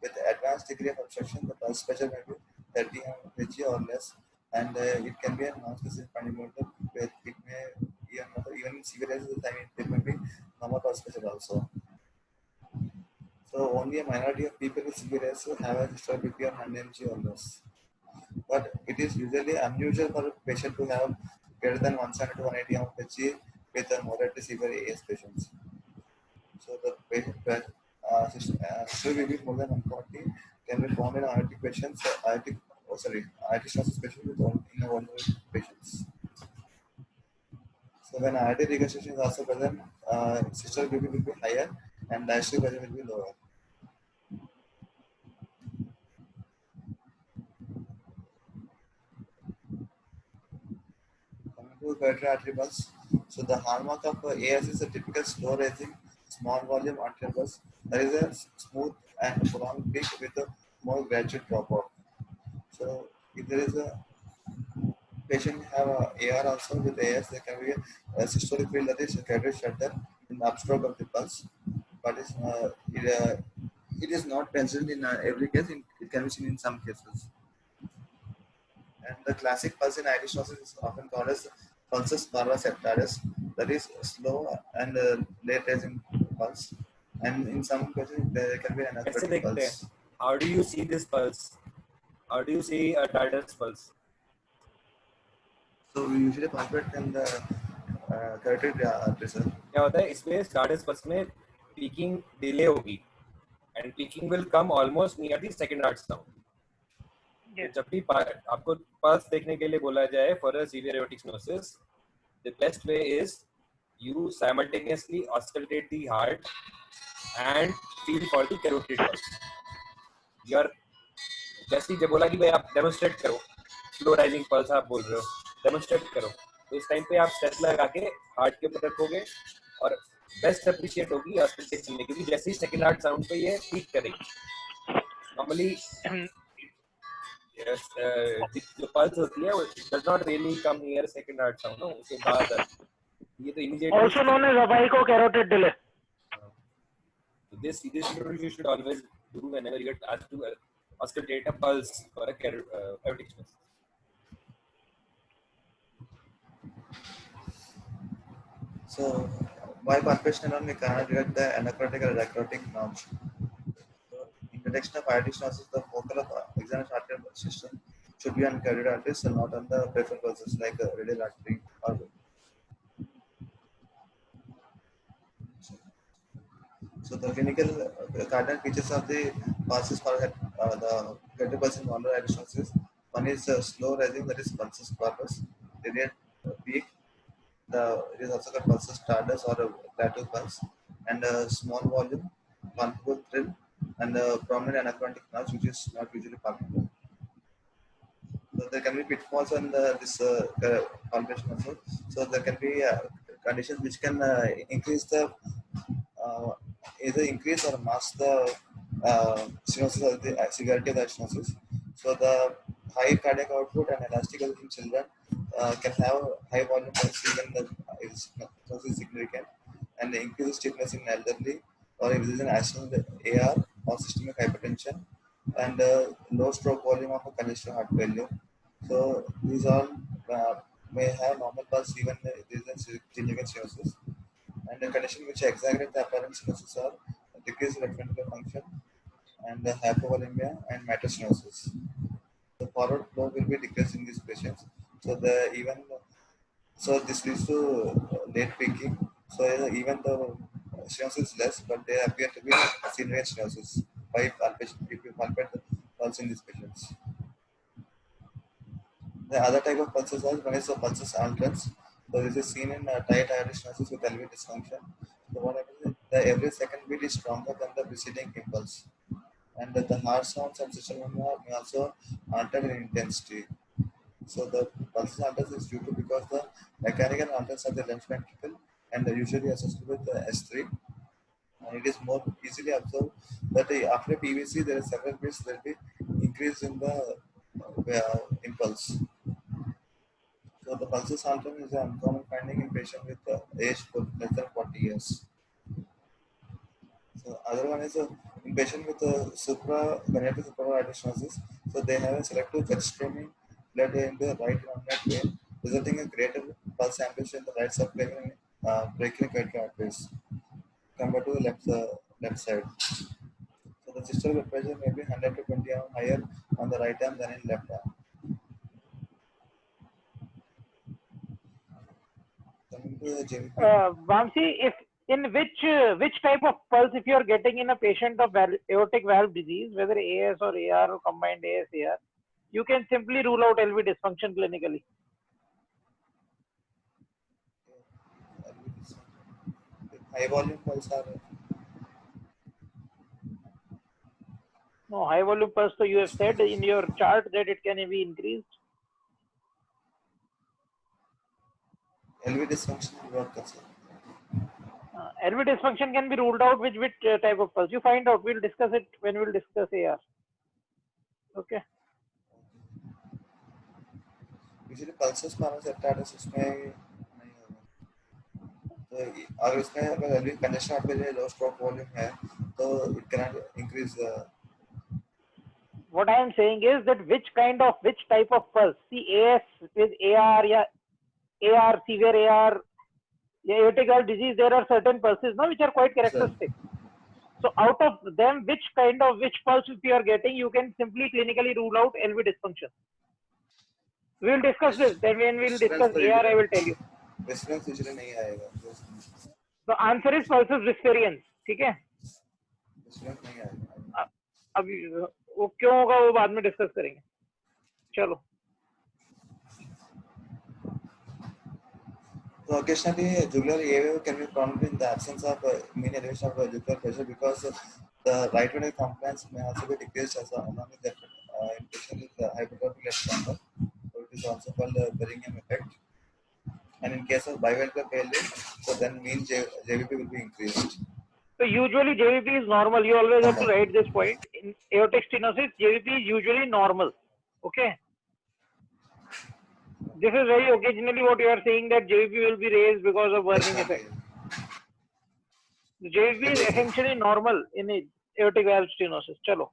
With advanced degree of obstruction, the pulse pressure may be 30 Hg or less, and it can be a non-specific fundamental. With it may even in severe cases, it may be normal pulse pressure also. So only a minority of people with severe AS have a historical BP of 100 Hg or less. But it is usually unusual for a patient to have greater than 170 to 180 Hg with a moderate severe AS patients. So the patient still will be more than 140 can be found in aortic patients, aortic stenosis patients with vulnerable patients. So when aortic regurgitation is also present, systolic BP will be higher and diastolic pressure will be lower. Coming to carotid artery pulse, so the hallmark of AS is a typical slow rising, small volume arterial pulse. There is a smooth and prolonged peak with a more gradual drop off. So if there is a patient have a AR also with AS, there can be a systolic field that is carotid shutdown in the upstroke of the pulse, but it is not present in every case. It can be seen in some cases. And the classic pulse in aortic stenosis is often called as pulsus parva septaris, that is slow and late rising pulse. And in some cases, there can be an कैसे athletic देखते हैं? pulse. How do you see this pulse? How do you see a Tartarus pulse? So we usually palpate in the carotid artery, sir. क्या होता है इसमें Tartarus pulse में peaking delay होगी and peaking will come almost near the second heart sound. Yes. जब भी आपको pulse देखने के लिए बोला जाए for a severe aortic stenosis, the best way is you simultaneously auscultate the heart and feel for the carotid pulse. Your जैसे जब बोला कि भाई आप डेमोन्स्ट्रेट करो स्लो राइजिंग पल्स आप बोल रहे हो डेमोन्स्ट्रेट करो तो इस टाइम पे आप स्ट्रेस लगा के हार्ट के ऊपर रखोगे और बेस्ट अप्रिशिएट होगी ऑस्कल्टेशन में क्योंकि जैसे ही सेकंड हार्ट साउंड पे ये पीक करेगी नॉर्मली जो पल्स होती है वो does not really come near second heart sound ना उसके बाद ये तो immediately Also known as apico-carotid delay. This you should always do whenever you get asked to auscultate a pulse for a aortic stenosis. So by palpation alone, we cannot detect the anacrotic or diacrotic notch. So in detection of aortic stenosis, the focal of examination arterial system should be on carotid arteries and not on the peripheral pulses like radial artery or. So the clinical cardinal features of the pulses for the carotid pulse in vulnar aortic stenosis. One is slow rising, that is pulsus parvus, delayed peak. It is also called pulsus tardus or a plateau pulse, and a small volume, palpable thrill, and a prominent anachromatic notch, which is not usually palpable. So there can be pitfalls on this palpation also. So there can be conditions which can increase the either increase or mask the stenosis or the severity of the stenosis. So the high cardiac output and elasticity in children can have high volume pulse even the stenosis is significant, and the increased stiffness in elderly or if there is an accidental AR or systemic hypertension, and low stroke volume of a congestive heart failure. So these all may have normal pulse even if there is a significant stenosis. And the condition which exaggerate the apparent stenosis are decreased left ventricular function and hypovolemia and mitral stenosis. The forward flow will be decreased in these patients. So this leads to late peaking. So even the stenosis is less, but they appear to be significant stenosis by palpation if you palpate the pulse in these patients. The other type of pulses are one is the pulsus alterans. So this is seen in tight aortic stenosis with LV dysfunction. So what happens is that every second beat is stronger than the preceding impulse, and the heart sounds and system may also alter in intensity. So the pulsus alterans is due to because the mechanical alterans of the left ventricle and usually associated with S3. It is more easily observed that after PVC there are several bits that will be increase in the impulse. So the pulses alteration is an uncommon finding in patients with age less than 40 years. So other one is in patient with congenital supravenous stenosis. So they have a selective jet streaming blood in the right luminate vein, resulting in greater pulse amplitude in the right subclavian brachial arteries compared to the left side. So the systolic blood pressure may be 100 to 20 mm higher on the right arm than in left arm. Coming to the JVP. Vamsi, if in which type of pulse, if you are getting in a patient of aortic valve disease, whether AS or AR or combined AS AR, you can simply rule out LV dysfunction clinically. High volume pulse are No, high volume pulse, so you have said in your chart that it can be increased. LV dysfunction will work also. LV dysfunction can be ruled out with which type of pulse. You find out. We'll discuss it when we'll discuss AR. Okay. Usually pulses मानो सेप्टाइटिस उसमें नहीं होगा. तो अगर इसमें अगर LV congestion आपके लिए low stroke volume है, तो it cannot increase the. What I am saying is that which type of pulse. See, AS with AR, yeah, AR, severe AR, aortic valve disease, there are certain pulses now which are quite characteristic. So out of them, which pulse if you are getting, you can simply clinically rule out LV dysfunction. We will discuss this. Then when we will discuss AR, I will tell you. Resonance usually नहीं आएगा. The answer is pulses Viscerians. ठीक है? Resonance नहीं आएगा. अभी वो क्यों होगा वो बाद में डिस्कस करेंगे. चलो. So occasionally jugular AV can be found in the absence of mean elevation of jugular pressure because the right ventricular compliance may also be decreased as along with that in patient with hypertrophic left chamber. So it is also called Bellingham effect. And in case of biventricular failure, so then mean JVP will be increased. So usually JVP is normal. You always have to write this point. In aortic stenosis, JVP is usually normal. Okay. This is very occasionally what you are saying that JVP will be raised because of burning effect. The JVP is essentially normal in aortic valve stenosis. Chalo.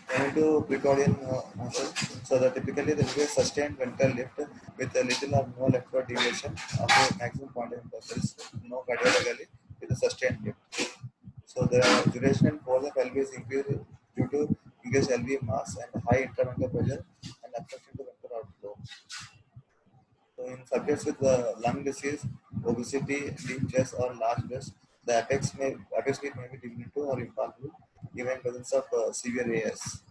Coming to precordial muscle, so that typically there will be a sustained ventral lift with a little or no leftward deviation of the maximum point of impulse. There is no cardiologically with a sustained lift. So the duration and force of LV is increased due to increased LV mass and high intraventral pressure and obstruction to ventral outflow. So in subjects with lung disease, obesity, deep chest or large breast, the apex beat may be diminutive or impalpable, even in presence of severe AS.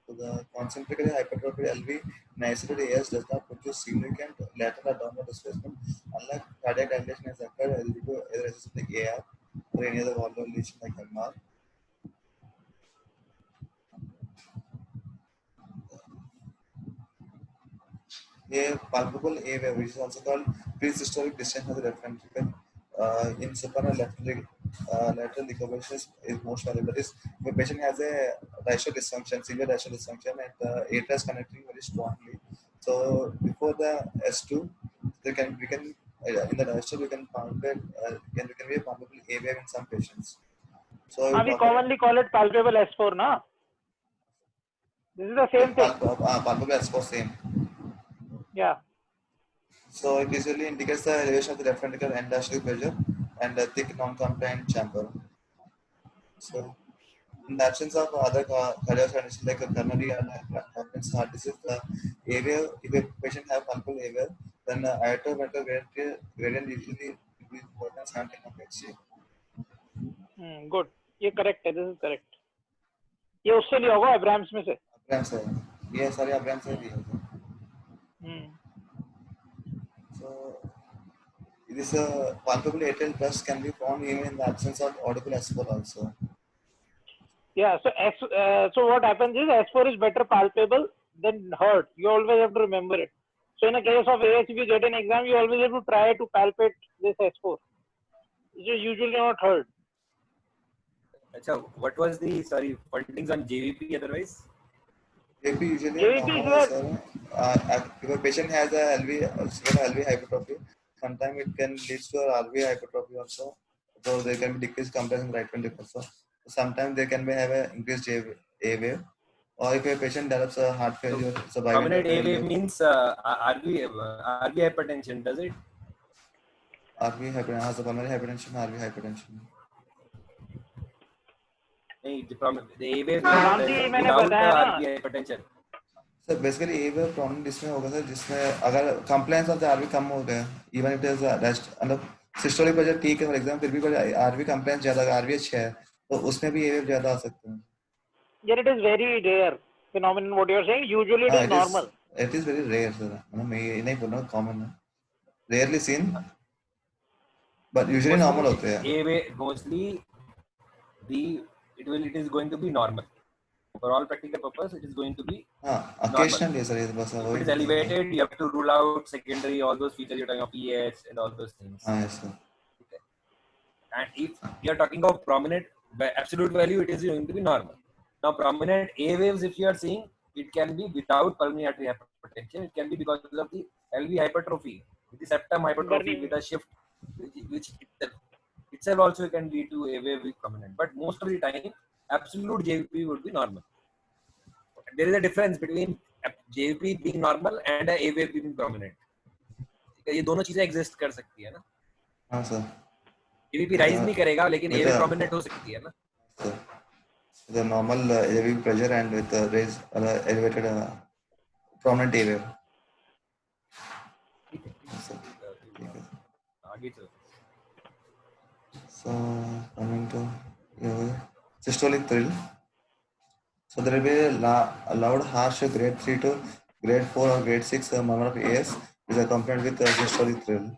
So the concentrically hypertrophied LV in isolated AS does not produce significant lateral or downward displacement, unlike cardiac dilation has occurred due to either resistance like AR or any other valvular lesion like MR. A palpable A wave, which is also called presystolic distension of the left ventricle in supernal lateral decomposition is most valuable. If a patient has a diastolic dysfunction, severe diastolic dysfunction, and the aorta is connecting very strongly. So before the S2, we can in the diastole we can palpate can be a palpable A wave in some patients. So we commonly call it palpable S4, na? This is the same thing. Palpable S4 same. Yeah. So it usually indicates the elevation of the left ventricular end diastolic pressure and a thick non-compliant chamber. So in the absence of other cardiac conditions like coronary and heart disease, the area, if a patient have palpable area, then aortoventricular gradient usually will be more than 17 of HCA. Good. ये correct है. This is correct. ये उससे लिया होगा Abrams में से. Abrams है. ये सारे Abrams से लिया होगा. So this palpable atrial burst can be found even in the absence of audible S4 also. Yeah. So what happens is S4 is better palpable than heard. You always have to remember it. So in a case of AS, if you get an exam, you always have to try to palpate this S4, which is usually not heard. Acha, what was the findings on JVP otherwise? JP usually JVP is normal, what? sir. If a patient has a severe LV hypertrophy, sometimes it can lead to a RV hypertrophy also. So there can be decreased compression right ventricle also. Sometimes they can have a increased A wave. Or if a patient develops a heart failure, so Prominent bilateral A wave failure, means RV hypertension, does it? RV hypertension, has a pulmonary hypertension, RV hypertension. नहीं, the A wave क्रांति मैंने without बताया ना, RV hypertension. Sir basically ए wave problem इसमें होगा sir जिसमें अगर compliance of the RV कम हो गया इवन इट इज रेस्ट मतलब सिस्टोलिक प्रेशर ठीक है फॉर एग्जांपल फिर भी आरवी कंप्लायंस ज्यादा अगर आरवी अच्छा है तो उसमें भी ए वेव ज्यादा आ सकते हैं yet it is very rare phenomenon. What you are saying, usually it is normal. It is very rare sir मतलब मैं ये नहीं बोल रहा हूँ कॉमन है rarely seen but usually normal होते हैं A wave mostly it is going to be normal. For all practical purpose, it is going to be हाँ occasionally सर ये बस if it is elevated, you have to rule out secondary, all those features you're talking of ES and all those things. हाँ yes sir And if you are talking of prominent by absolute value, it is going to be normal. Now, prominent A waves, if you are seeing, it can be without pulmonary artery hypertension. It can be because of the LV hypertrophy, with the septum hypertrophy, with a shift, which itself also can lead to A wave with prominent. But most of the time, absolute JVP would be normal. There is a difference between JVP being normal and a wave being prominent. ये दोनों चीजें exist कर सकती है ना? हाँ sir JVP rise नहीं करेगा, लेकिन A wave prominent हो सकती है ना? Sir. The normal AV pressure and with raised elevated prominent A wave. Yes, sir. आगे चलो. So coming to systolic thrill. So there will be a loud, harsh grade 3 to grade 4 or grade 6 murmur of AS is accompanied with systolic thrill.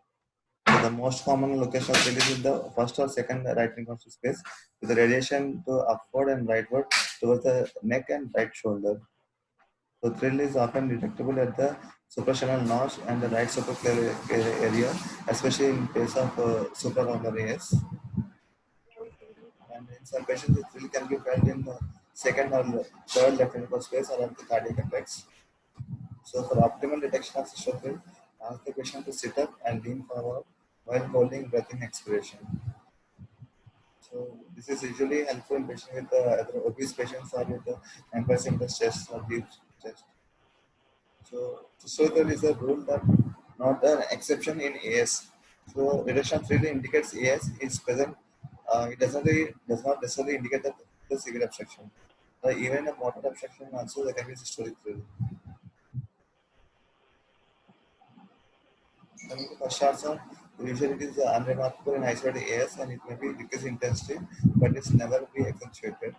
So the most common location of thrill is in the first or second right intercostal space with the radiation to upward and rightward towards the neck and right shoulder. So thrill is often detectable at the suprasternal notch and the right supraclavicular area, especially in case of supranormal AS. And in some patients, the thrill can be felt in the second or third left ventricular space or at the cardiac apex. So for optimal detection of systolic thrill, ask the patient to sit up and lean forward while holding breath in expiration. So this is usually helpful in patients with either obese patients or with emphasis in the chest or deep chest. So systolic thrill is a rule that not an exception in AS. So reduction of thrill indicates AS is present. It does not necessarily indicate that the severe obstruction. Even a moderate obstruction also there can be systolic thrill. Coming to first answer, usually it is unremarkable in isolated AS and it may be decreased intensity, but it's never be accentuated.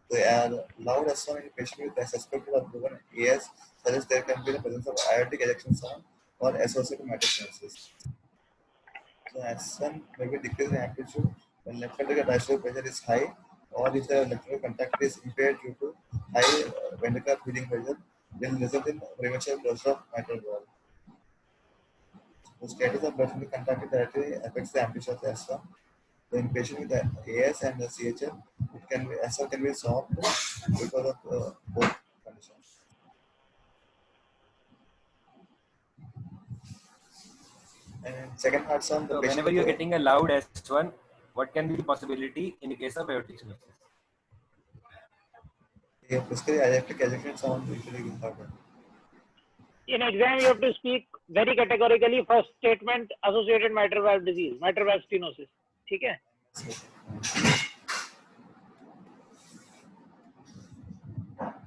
They are loud S1 in a patient with a suspected or proven AS suggests there can be the presence of aortic ejection sound or associated metastasis. So S1 may be decreased in amplitude when left ventricular diastolic pressure is high, or if the left ventricular contractility is impaired due to high ventricular feeding pressure, will result in premature closure of mitral valve. The status of blood ventricular contractility directly affects the amplitude of the S1. So in patient with the AS and the CHF, it can be S1 can be soft because of both conditions. And in second heart sound, the So patient whenever you're getting a loud S1, what can be the possibility in the case of aortic stenosis? basically aortic ejection sound usually important. In exam, you have to speak very categorically. First statement, associated mitral valve disease, mitral valve stenosis. ठीक है?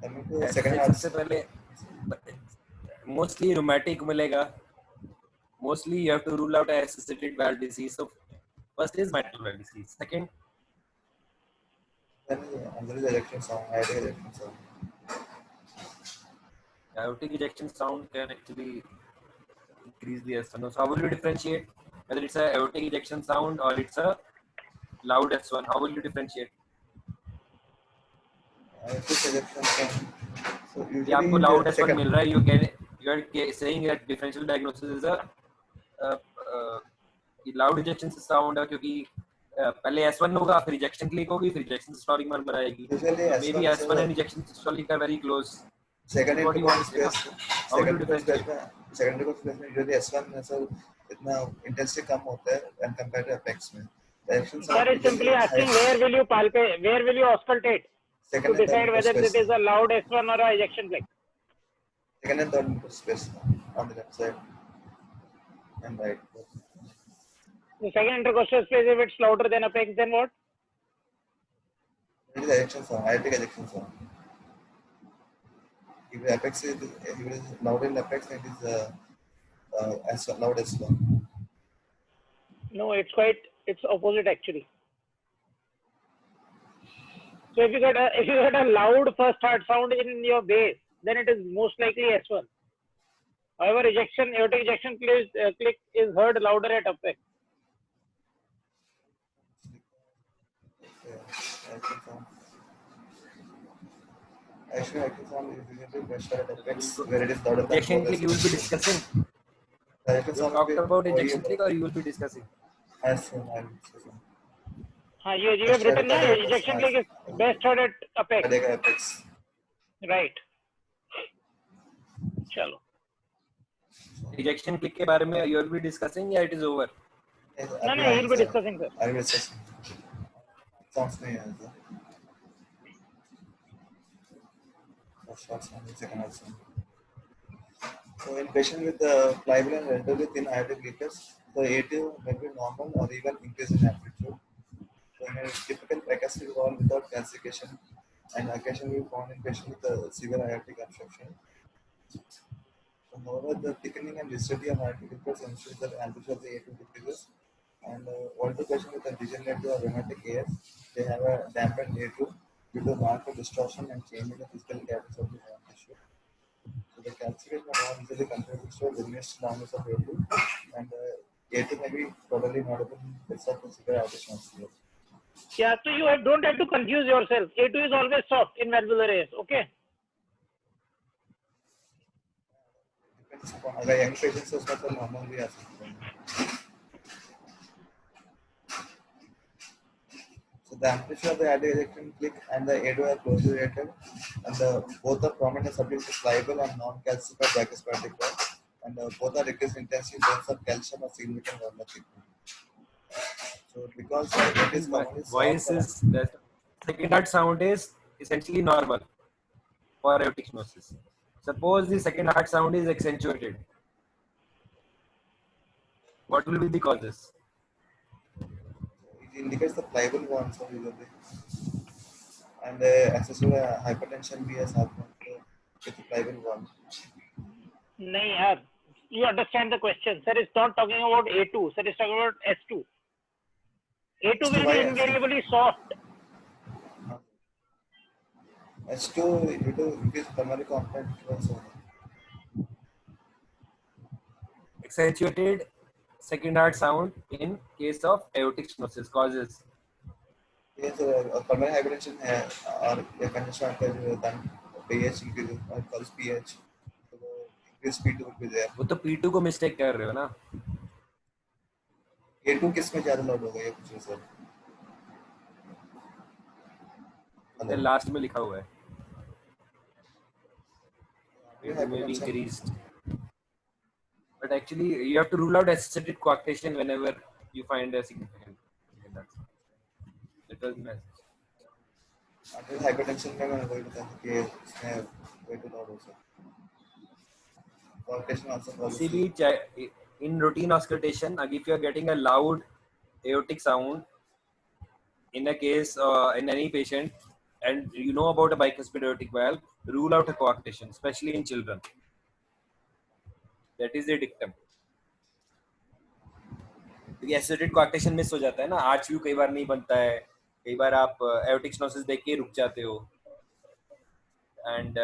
Coming to second heart. सबसे पहले mostly rheumatic मिलेगा. Mostly you have to rule out associated valve disease. So first is mitral valve disease. Second, Then there is ejection sound, aortic ejection sound. aortic ejection sound can actually increase the S1. So how will you differentiate whether it's a aortic ejection sound or it's a loud S1? How will you differentiate? Aortic ejection sound. So कि आपको loud S1 मिल रहा है, you are saying that differential diagnosis is a loud ejection sound है क्योंकि पहले S1 होगा फिर ejection click होगी फिर ejection systolic murmur आएगी. Usually So maybe S1 S1 and ejection systolic are very close. second What do you want to say? secondary space में usually S1 में सर इतना intensity कम होता है and compared to apex में. Sir is simply asking where will you palpate, where will you auscultate to decide whether it is a loud S1 or a ejection click. Second and third space on the left side and right. The second intercostal space, if it's louder than apex, then what? It is ejection sound, aortic ejection sound. If the apex is loud in apex, it is as loud as well. No, it's opposite actually. So if you get a loud first heart sound in your base, then it is most likely S1. However, aortic ejection click is heard louder at apex. Actually, ejection sound is usually best at apex where it is louder than Ejection click you will be discussing. ejection You sound talked about ejection click or you will be discussing? as soon as You have written that ejection click is best heard at apex. apex. Right. चलो. Ejection click के बारे में you will be discussing या it is over? No, he will be discussing, sir. I will discuss. Sounds नहीं है ऐसा. First heart sound, second heart sound. So in patient with pliable and relatively thin aortic leakage, the A2 may be normal or even increase in amplitude. So in a typical bicuspid wall without calcification and occasionally found in patient with severe aortic obstruction. So however, the thickening and rigidity of aortic leakage ensures that amplitude of the A2 decreases. And all the patients with a degenerative or rheumatic AS, they have a dampened A2 due to marked distortion and change in the physical characteristics of the bone tissue. So the calcification of bone usually contributes to diminished loudness of A2, and A2 may be totally inaudible in case of severe aortic stenosis. Yeah, so you don't have to confuse yourself. A2 is always soft in valvular AS. Okay. Depends upon अगर young patients है उसमें तो normal भी आ सकता है. So the amplitude of the aortic ejection click and the A2 are closely related, and both are prominent subject to pliable and non-calcified bicuspid wall, and both are decreased intensity in terms of calcium or significant valvular thickening. So because it is commonly Voice is the second heart sound is essentially normal for aortic stenosis. Suppose the second heart sound is accentuated. What will be the causes? it indicates the pliable ones are usually, and accessible hypertension भी है साथ में with the pliable one. नहीं यार. You understand the question. Sir is not talking about A2. Sir is talking about S2. A2 will be invariably soft. S2 due to increased pulmonary component also. Accentuated second heart sound in case of aortic stenosis causes. Yes, pulmonary hypertension है और ये congestion का जो then pH increase or causes pH. So the increased P2 will be there. वो तो P2 को mistake कर रहे हो ना. A2 किस में ज़्यादा load होगा ये पूछो सर. लास्ट में लिखा हुआ है. It may be increased. But actually, you have to rule out associated coarctation whenever you find a significant. That was the message. hypertension में मैंने वही बताया कि इसमें way to loud हो सकता. Coarctation also causes. In routine auscultation, if you are getting a loud aortic sound in a case in any patient, and you know about a bicuspid aortic valve, rule out a coarctation, especially in children. That is the dictum. क्योंकि associated coarctation miss हो जाता है ना. Arch view कई बार नहीं बनता है. कई बार आप aortic stenosis देख के रुक जाते हो. And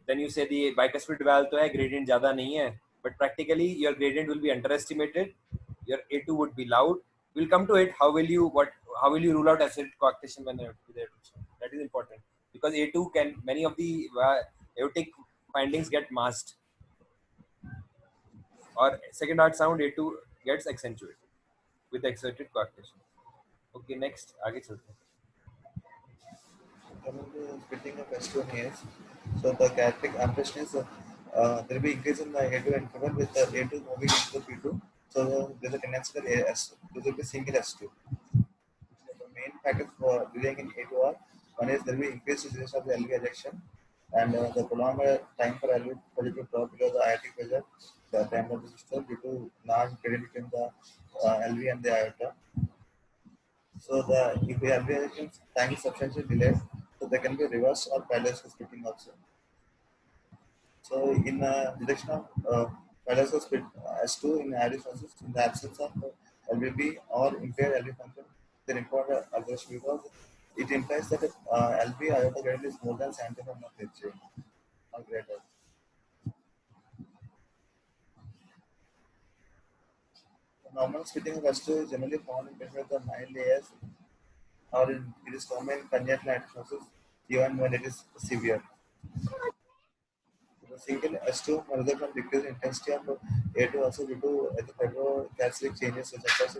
then you say the bicuspid valve तो है, gradient ज़्यादा नहीं है. But practically your gradient will be underestimated. Your A2 would be loud. We'll come to it. How will you rule out associated coarctation when with aortic stenosis? That is important because A2 can, many of the aortic findings get masked. or second arch sound A2 gets accentuated with exerted coarctation. Okay, next आगे चलते हैं. Coming to splitting of S2 and AS, so the characteristic ambition is there will be increase in the A2 interval with the A2 moving into P2. So there is a tendency that AS there will be single S2. So the main factors for delaying in A2 are one is there will be increased resistance of the LV ejection and the prolonged time for LV pressure to drop below the IRT pressure, the time of the system due to large gradient between the LV and the aorta. So the if the LV ejection time is substantially delayed, so there can be reverse or parallel splitting also. So in detection of parallel split S2 in average process, in the absence of LVB or impaired LV function, they require aggression because it implies that LV iota gradient is more than 75 of HA or greater. The normal splitting of S2 is generally found in between the mild AS or it is common in congenital atriosis even when it is severe. The single S2 result from decreased intensity of A2 also due to the fibrocarcinogenic changes such as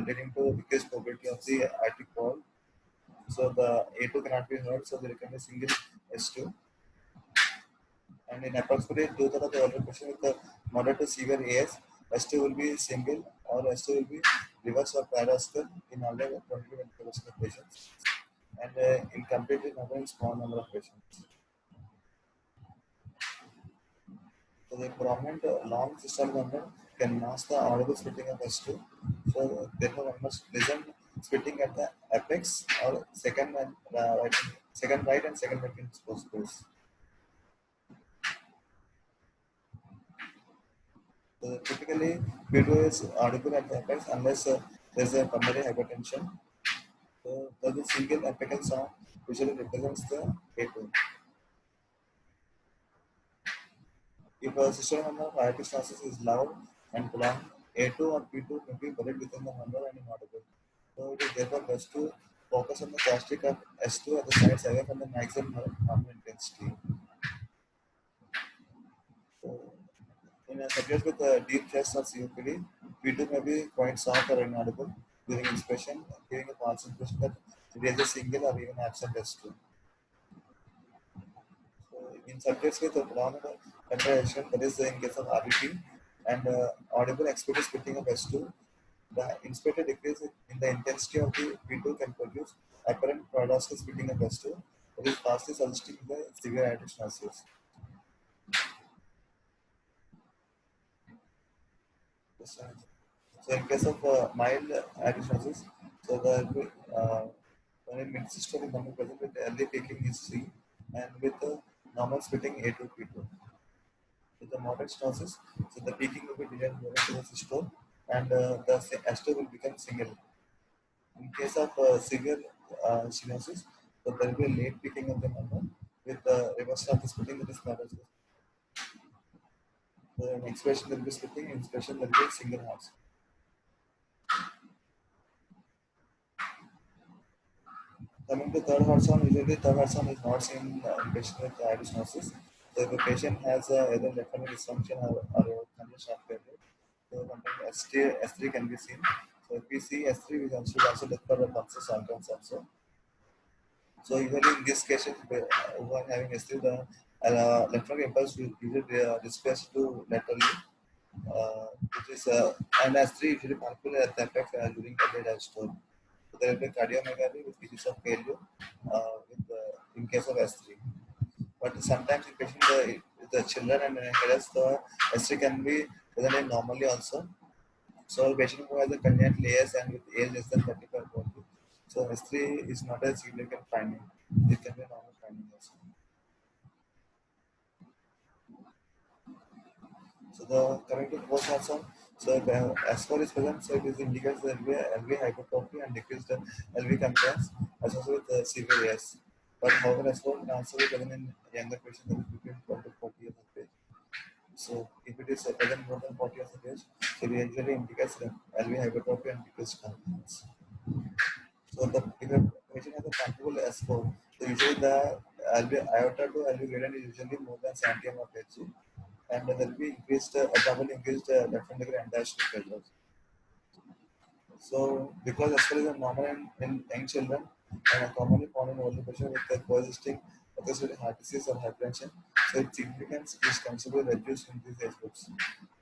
leading to decreased probability of the aortic wall. So the A2 cannot be heard, so there can be single S2. And in approximately two-thirds of the older patient with the moderate to severe AS, S2 will be single or S2 will be reverse or paradoxical in under 20% of patients and in completely number in small number of patients. So the prominent long system number can mask the audible splitting of S2. So therefore one must listen splitting at the apex or second and second right and second left in space. So typically P2 is audible at the apex unless there is a pulmonary hypertension. So the single apical sound usually represents the A2. If a system number of aortic stenosis is loud and prolonged, A2 or P2 may be buried within the number and inaudible. So it is therefore best to focus on the characteristic of S2 at the sides away from the maximum normal intensity. So in a subject with a deep chest or COPD, P2 may be quite soft or inaudible during inspiration, giving a false impression that it is a single or even absent S2. In subjects with a prolonged contraction, that is in case of RVP, and audible expected splitting of S2, the inspected decrease in the intensity of the P2 can produce apparent paradoxical splitting of S2, that is fastly suggesting the severe aortic stenosis. So in case of mild aortic stenosis, so the when a mid-systolic number present with early peaking is C and with normal splitting A2 P2. With the moderate stenosis, so the peaking will be delayed moving to the systole and the S2 will become single. In case of severe stenosis, so there will be a late peaking of the number with the reversal of the splitting that is paradoxical. So in expression there will be splitting, in expression there will be single hearts. Coming to third heart sound, usually third heart sound is not seen in patients with aortic stenosis. So if the patient has either left ventricular dysfunction or congestion of failure, so sometimes S3 can be seen. So if we see S3, we should also look for the pulses sometimes also. So usually in this case, who are having S3, the left ventricular impulse will usually displace to laterally, which is and S3 usually particularly at the apex during early diastole. So there will be cardiomegaly with pieces of failure in case of S3. But sometimes in patient the children and adults, the S3 can be present normally also. So a patient who has a congenital AS and with age less than 35 40, so S3 is not a significant finding. It can be a normal finding also. So the coming to post also, so S4 is present, so it is indicates the LV hypertrophy and decreased LV compliance associated with severe AS. But however, S4 can also be present in younger patients that is between 12 to 40 years of age. So if it is present more than 40 years of age, it usually indicates LV hypertrophy and decreased compliance. So if a patient has a comfortable S4, so usually the LV iota to LV gradient is usually more than 70 of Hg. and there will be increased left ventricular anti-diastolic pressure. So, because S4 is a normal in young children and are commonly found in older patients with the coexisting atherosclerotic heart disease or hypertension, so its significance is considerably reduced in these age groups.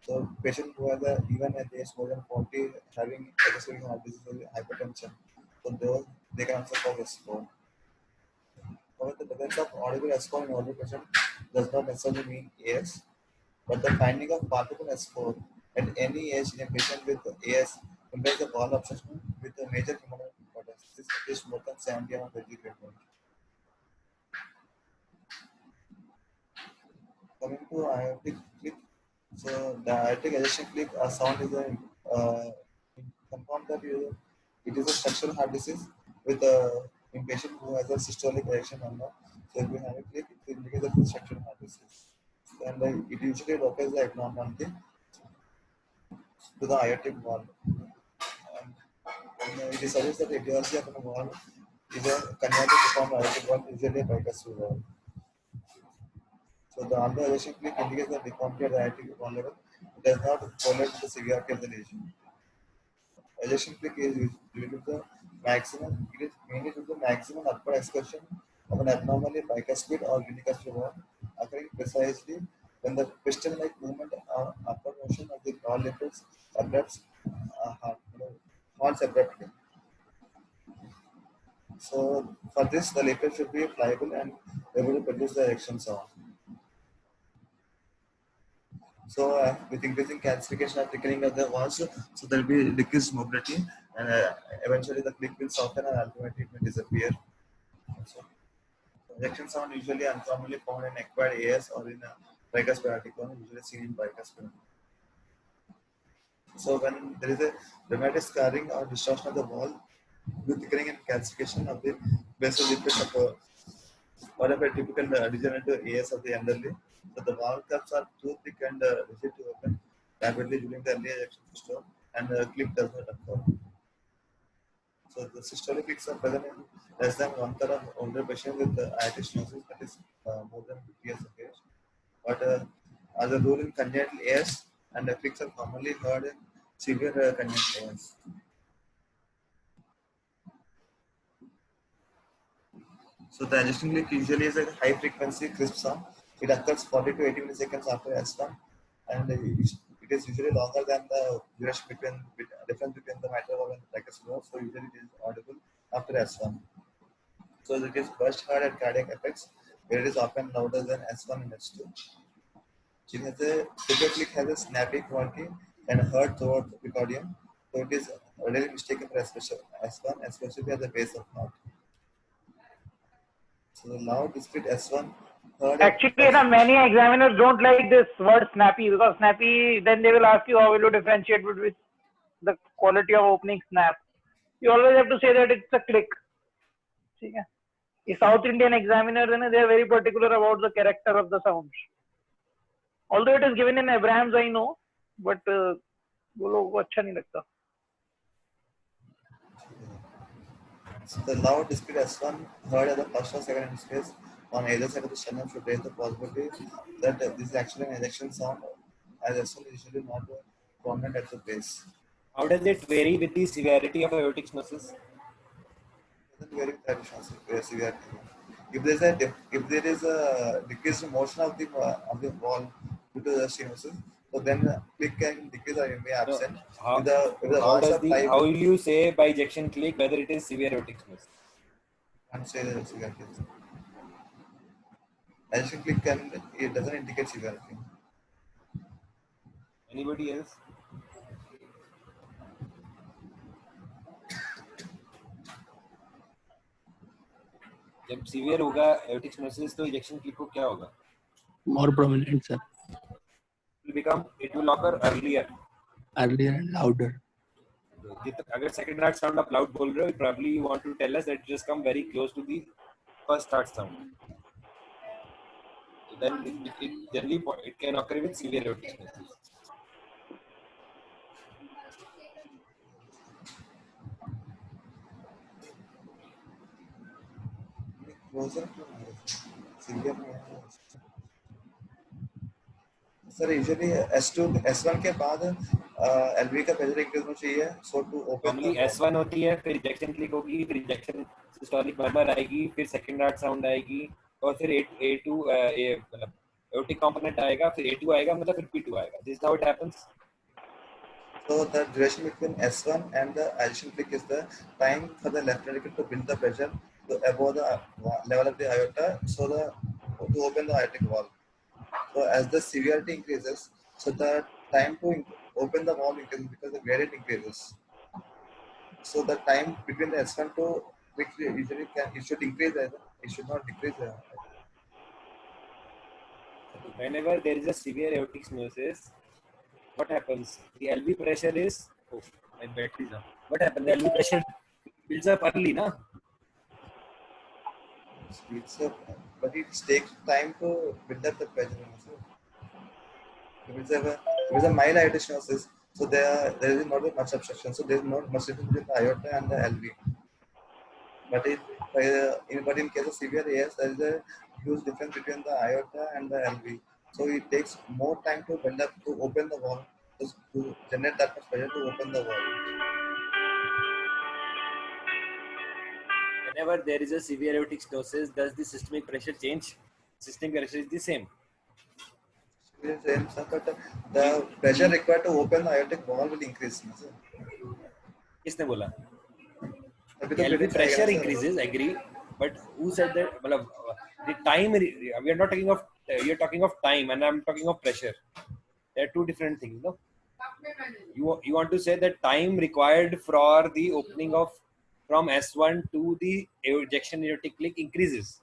So, patients who are even at age more than 40 having atherosclerotic heart disease or hypertension, so they can also cause S4. However, the presence of audible S4 in older patients does not necessarily mean AS, but the finding of palpable S4 at any age in a patient with AS implies the wall obstruction with a major hemodynamic importance. This is more than 70 mm Hg treatment. Coming to aortic clip, so the aortic ejection clip sound is a confirmed that it is a structural heart disease with a in patient who has a systolic ejection number. So if we have a clip, it indicates that it's structural heart disease, and it usually locates the abnormality to the aortic wall. It is suggests that etiology of a wall is a converted deformed aortic wall, usually a bicuspid wall. So the under-ejection clip indicates the deformity at the aortic wall level. It does not correlate with the severity of the lesion. Ejection clip is due to the maximum. It is mainly due to the maximum upward excursion of an abnormally bicuspid or unicuspid wall, occurring precisely when the piston-like movement or upward motion of the gall lipids abrupts halts abruptly. So for this, the lipid should be pliable and able to produce the ejection sound. So with increasing calcification or thickening of the walls, so there will be decreased mobility, and eventually the click will soften and ultimately it will disappear. So ejection sound usually uncommonly found in acquired AS or in a bicuspid aortic one, usually seen in bicuspid. So when there is a rheumatic scarring or distortion of the wall with thickening and calcification of the basal lipids of or of a typical degenerative AS of the elderly. So the wall cups are too thick and rigid to open rapidly during the early ejection systole, and the clip does not occur. So the systolic clicks are present in less than 1/3 of older patients with aortic stenosis, that is more than 50 years of age. But as a rule in congenital AS, and the clicks are commonly heard in severe congenital AS. So the ejection click usually is a high frequency crisp sound. It occurs 40 to 80 milliseconds after S1, and it is usually longer than the duration difference between the mitral valve and the tricuspid valve. So usually it is audible after S1. So it is burst heard at cardiac effects, where it is often louder than S1 and S2. Trigger click has a snappy quality and heard throughout the precordium. So it is really mistaken for S1, especially at the base of heart. So the loud discrete S1 heard Actually, many examiners don't like this word snappy, because snappy, then they will ask you how will you differentiate between the quality of opening snap. You always have to say that it's a click. Okay? The South Indian examiners, they are very particular about the character of the sounds. Although it is given in Abrahams, I know, but वो लोगों को अच्छा नहीं लगता. So the loud discrete S1 heard at the first or second interface on either side of the sternum should raise the possibility that this is actually an ejection sound, as S1 is usually not prominent at the base. How does it vary with the severity of aortic stenosis? It doesn't vary with the severity. If there is a decreased motion of the wall due to the stenosis, so then click can decrease or may absent. How, if the how walls does are the pliable, how will you say by ejection click whether it is severe aortic stenosis? can't say that severity. Ejection click it doesn't indicate severity. Anybody else? जब severe होगा aortic stenosis तो ejection click को क्या होगा? More prominent, sir. It will occur earlier And louder. अगर second heart sound आप loud बोल रहे हो, probably you want to tell us that it just come very close to the first heart sound. So then it generally it can occur with severe aortic stenosis. Closer to severe. Sir usually S2 S1 के बाद LV का pressure increase होना चाहिए सो to open normally S1 होती है, फिर ejection click होगी, फिर इजेक्शन सिस्टोलिक मरमर आएगी, फिर सेकंड हार्ट साउंड आएगी, और फिर A2 मतलब एओर्टिक कंपोनेंट आएगा, फिर A2 आएगा, मतलब फिर P2 आएगा. This is how it happens. So the duration between S1 and the addition click is the time for the left ventricle to build the pressure to above the level of the aorta, so to open the aortic valve. So as the severity increases, so the time to open the valve increases because the gradient increases. So the time between the S1 to which usually it should increase, it should not decrease. Whenever there is a severe aortic stenosis, what happens? The LV pressure is, oh, my battery is on. What happens? The LV pressure builds up early, na? But it takes time to build up the pressure. If it's a mild aortic stenosis, so there is not much obstruction, so there is not much difference between the aorta and the LV. But in case of severe AS, there is a huge difference between the aorta and the LV. So it takes more time to build up to open the valve, to generate that much pressure to open the valve. Whenever there is a severe aortic stenosis, does the systemic pressure change? Systemic pressure is the same. But the pressure required to open the aortic valve will increase. किसने बोला? अभी The तो LV predict pressure आएगा ना, sir. increases, agree, but who said that? मतलब the time, we are not talking of, you're talking of time, and I'm talking of pressure. They are two different things, no? You want to say that time required for the opening of from S1 to the ejection aortic click increases.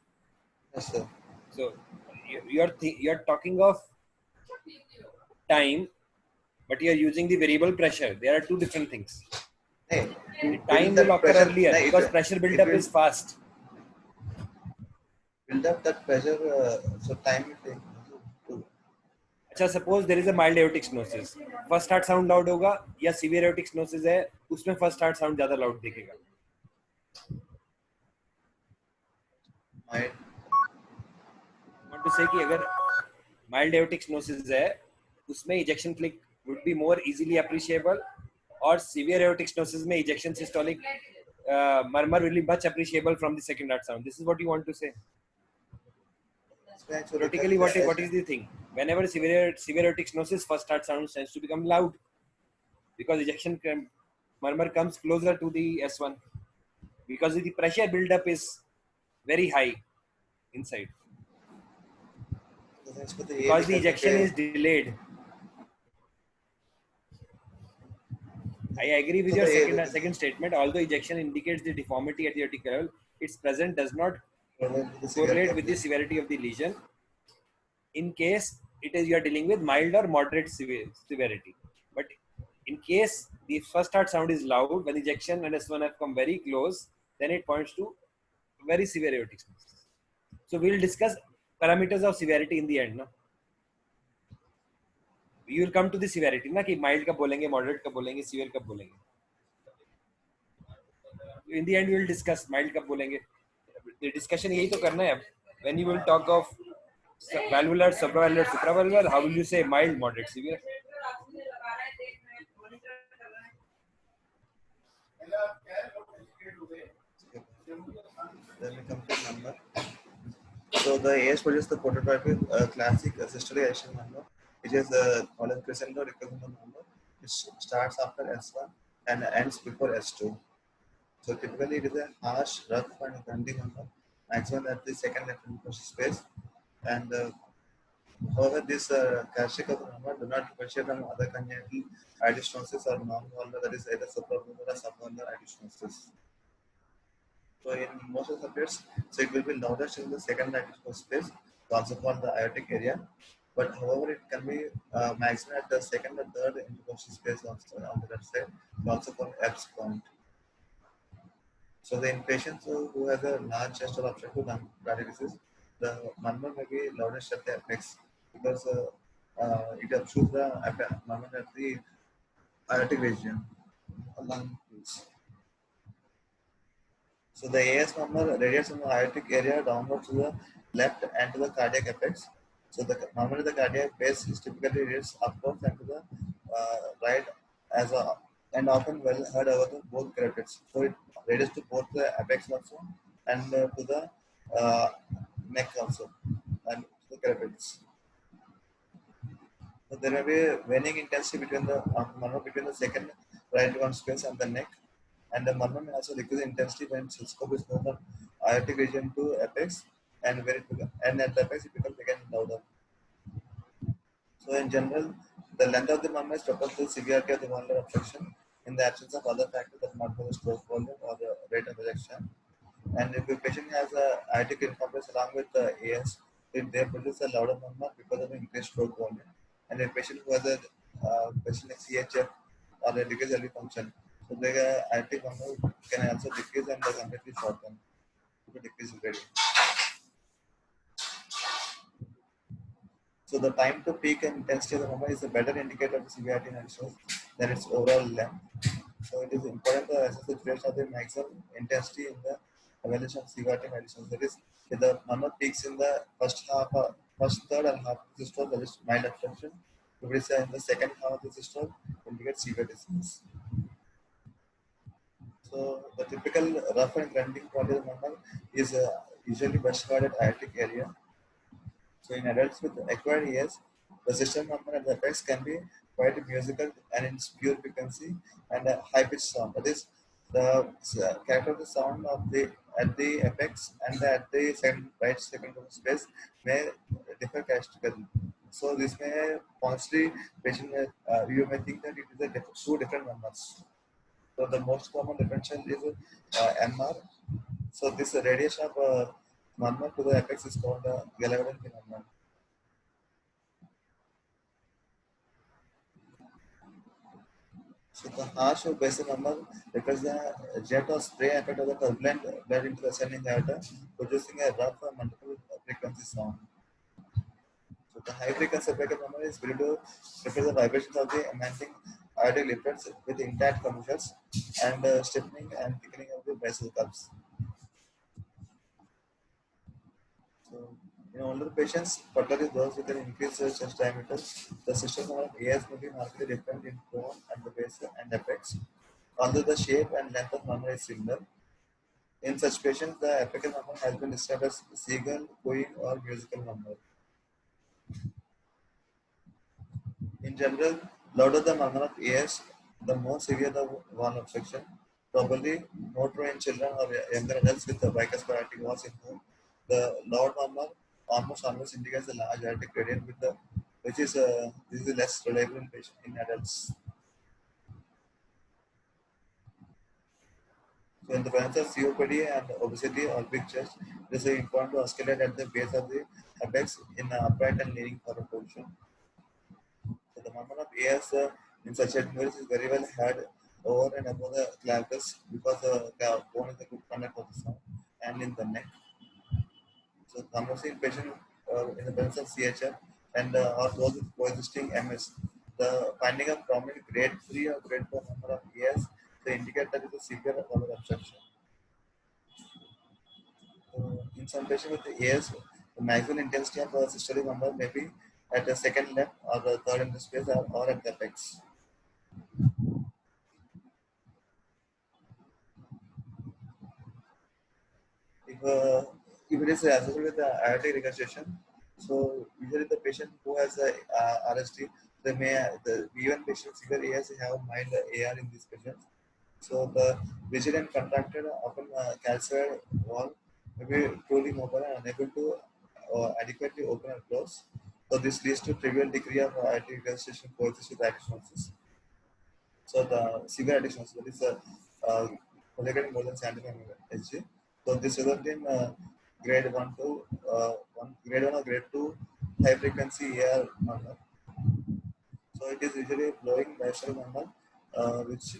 Yes, sir. So you're talking of time, but you're using the variable pressure. There are two different things. Hey, The time will occur earlier because pressure buildup is fast. Build up that pressure, so time will take. अच्छा, suppose there is a mild aortic stenosis. First heart sound loud होगा, या severe aortic stenosis है, उसमें first heart sound ज़्यादा loud दिखेगा. I want to say कि अगर mild aortic stenosis है, उसमें ejection click would be more easily appreciable, और severe aortic stenosis में ejection systolic murmur will be much appreciable from the second heart sound. This is what you want to say. Theoretically, what is the thing? Whenever severe aortic stenosis, first heart sound tends to become loud because ejection murmur comes closer to the S1 because the pressure buildup is very high inside. Because the ejection is delayed. I agree with your second statement. Although ejection indicates the deformity at the aortic level, its presence does not correlate with the severity of the lesion. In case it is you are dealing with mild or moderate severity, but in case the first heart sound is loud, when ejection and S1 have come very close, then it points to very severe aortic stenosis. So we will discuss parameters of severity in the end. No? You will come to the severity, ना कि mild कब बोलेंगे, moderate कब बोलेंगे, severe कब बोलेंगे. In the end, we will discuss mild कब बोलेंगे. The discussion यही तो करना है. When you will talk of valvular, supravalvular, supravalvular, how will you say mild, moderate, severe? Then we come to number. So the AS produces the prototypic classic systolic ejection number, which is called as crescendo recurrent number, which starts after S1 and ends before S2. So typically it is a harsh, rough and grinding number, maximum at the second left ventricular space. And however, this characteristic of the number do not differentiate from other congenital aortic stenosis or non-valvular, that is either supravalvular or subvalvular aortic stenosis. So in most of the subjects, so it will be loudest in the second ventricular space, also called the aortic area. But however, it can be maximum at the second or third intercostal space also on the left side, also called Eppes point. So the in patients who has a large chest or obstructive lung disease, the murmur may be loudest at the apex because it obstructs the murmur at the aortic region, lung piece. So the AS murmur radiates from the aortic area downwards to the left and to the cardiac apex. So normally the cardiac pace is typically reads upwards and to the right as a and often well heard over the both carotids. So it radius to both the apex also and to the uh, neck also and to the carotids. So there may be waning intensity between the between the second right one space and the neck, and the murmur may also decrease intensity when scope is moved from aortic region to apex, and and at the apex it becomes again louder. So in general, the length of the murmur is proportional to the severity of the valvular obstruction in the absence of other factors that modify the stroke volume or the rate of ejection. And if the patient has a aortic incompetence along with the AS, then they produce a louder murmur because of the increased stroke volume. And a patient who has a patient like CHF or a decreased LV function, so the aortic murmur can also decrease and completely shorten to decrease in gradient. So the time to peak and intensity of the murmur is a better indicator of the severity and additions than its overall length. So it is important to assess the duration of the maximum intensity in the evaluation of severity and additions. That is, if the murmur peaks in the first third and half of the systole, that is mild obstruction. If it is in the second half of the systole, indicates severe disease. So the typical rough and grinding quality of the murmur is usually best heard at aortic area. So in adults with acquired ES, the system murmur at the apex can be quite musical and in pure frequency and a high pitched sound. That is, the character of the sound of the at the apex and at the second space may differ characteristically. So this may possibly patient you may think that it is two different murmurs. So the most common differential is MR. So this radiation of murmur to the apex is called Gallagher phenomenon. So the harsh or basal murmur reflects the jet or spray effect of the turbulent blood into the ascending aorta, producing a rough or multiple frequency sound. So the high frequency effect murmur is believed to reflect the vibrations of the emanating aortic leaflets with intact commissures and stiffening and thickening of the basal curves. So in older patients, particularly those with an increased chest diameter, the system of AS may be markedly different in tone at the base and apex, although the shape and length of murmur is similar. In such patients, the apical murmur has been described as seagull, cooing, or musical murmur. In general, louder the murmur of AS, the more severe the valve obstruction. Probably more true in children or younger adults with the bicuspid aortic valves in whom the loud murmur almost always indicates the large aortic gradient with the which is this is less reliable in adults. So in the presence of COPD and obesity or big chest, it is important to oscillate at the base of the apex in an upright and leaning forward position. So the murmur of AS in such admirals is very well heard over and above the clavicles because the bone is a good conductor of the sound and in the neck. So conversely, in patient in the presence of CHF and or those with coexisting MS, the finding of prominent grade 3 or grade 4 number of AS, they indicate that it is a severe valvular obstruction. In some patients with the AS, the maximum intensity of systolic number may be at the second left or the third in the space or at the apex. If it is associated with the aortic regurgitation, so usually the patient who has a RST, they may even patients severe AS have mild AR in these patients. So the rigid and contracted, often calcified wall may be truly mobile and unable to adequately open and close. So this leads to trivial degree of aortic regurgitation coexist with adenosis. So the severe adenosis, that is more than 75 Hg. So this results in grade 1 to grade 1 or grade 2 high frequency AR murmur. So it is usually blowing bilateral murmur, which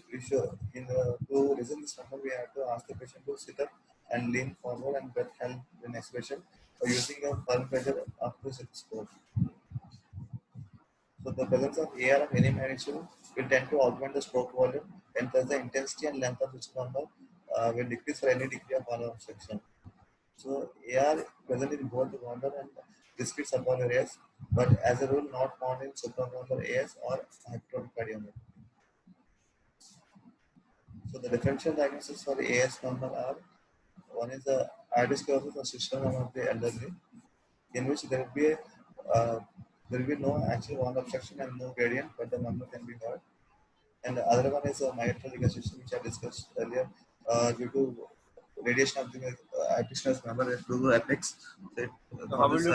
in to resolve this murmur we have to ask the patient to sit up and lean forward and breath held in expression by using a firm pressure up to stethoscope. So the presence of AR of any magnitude will tend to augment the stroke volume, and thus the intensity and length of which murmur will decrease for any degree of valvular obstruction. So AR present in both the valvular and discrete subvalvular AS, but as a rule not found in supravalvular AS or hypertrophic cardiomyopathy. So the differential diagnosis for the AS murmur are: one is the atherosclerosis or system of the elderly, in which there will be no actual wall obstruction and no gradient, but the murmur can be heard. And the other one is a mitral regurgitation, which I discussed earlier, due to radiation of the additional murmur through the apex. So how will you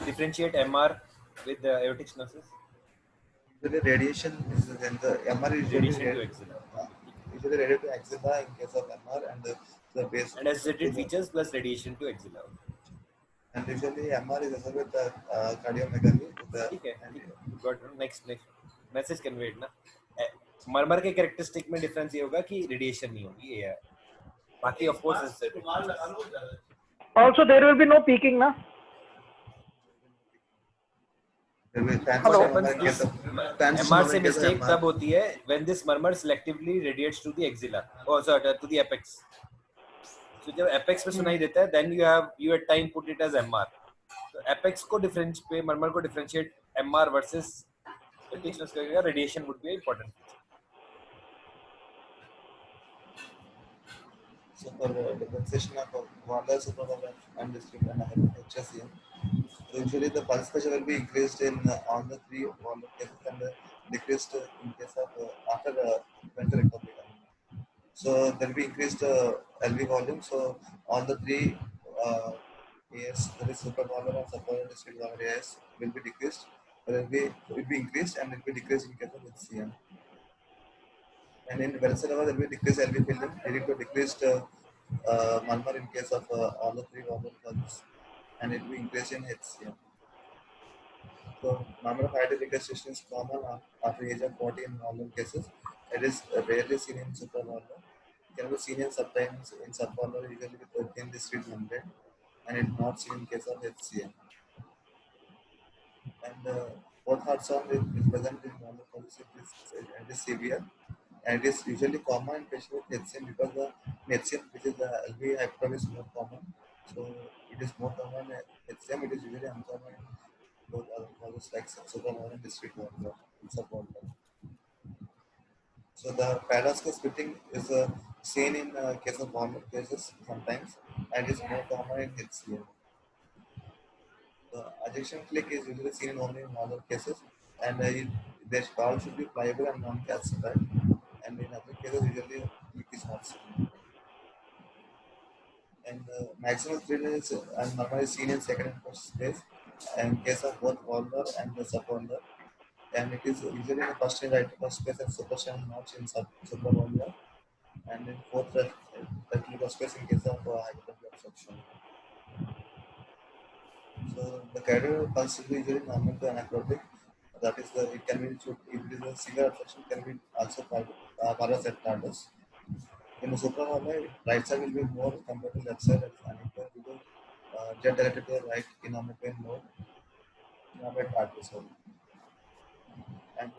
differentiate MR with the aortic stenosis? Usually radiation is then the MR is Radiation usually to axilla. usually radiated to axilla in case of MR, and the base And associated features plus radiation to axilla. and usually MR is associated with the cardiomegaly. ठीक है, got next message conveyed ना. मरमर के characteristic में difference ये होगा कि radiation नहीं होगी, ये है. बाकी of course Also there will be no peaking na. Hello. MR से mistake तब होती है when this murmur selectively radiates to the axilla, sorry, to the apex. So जब apex पे सुनाई देता है, then you at time put it as MR. So apex को differentiate, murmur को differentiate MR versus radiation would be important. So for the differentiation of valvular, supravalvular, and discrete and HSCM, so usually the pulse pressure will be increased in all the three valvular cases and decreased in case of after ventral recovery. So there will be increased LV volume. So all the three AS, that is supravalvular and subvalvular discrete valvular AS, will be decreased. Will be increased and will be decreased in case of HCM. And in ventral there will be decreased LV filling, leading to decreased murmur in case of all the three valvular pulses, and it will be increased in HCM. So number of aortic regurgitation is common after age of 40 in normal cases. It is rarely seen in supravalvular. It can be seen in sometimes in subvalvular, usually with a thin discrete membrane, and it is not seen in case of HCM. And both heart sound is present in normal cases. It is severe, and it is usually common in patients with HCM because the HCM, which is the LV hypertrophy, is more common. So it is more common in HCM. It is usually uncommon in both other causes like supravalvular and discrete valvular and subvalvular. So the paradoxical splitting is seen in case of valvular cases sometimes, and is more common in HCM. The ejection click is usually seen only in valvular cases, and their valve should be pliable and non-calcified, and in other cases usually click is not seen. And maximal thrillness and normally seen in second and first space, in case of both valvular and the subvalvular, and it is usually in the first and right first space and superstitial notch in supravalvular, and in fourth ventricular space in case of hypertrophic obstruction. So the cardiac pulse is usually normal to anacrotic. That is, it can be if it is a severe obstruction, can be also paracentardos. In the supravalvular, right side will be more compared to left side, that is aneuploid, because jet directed to the right innominate mode, innominate artery. And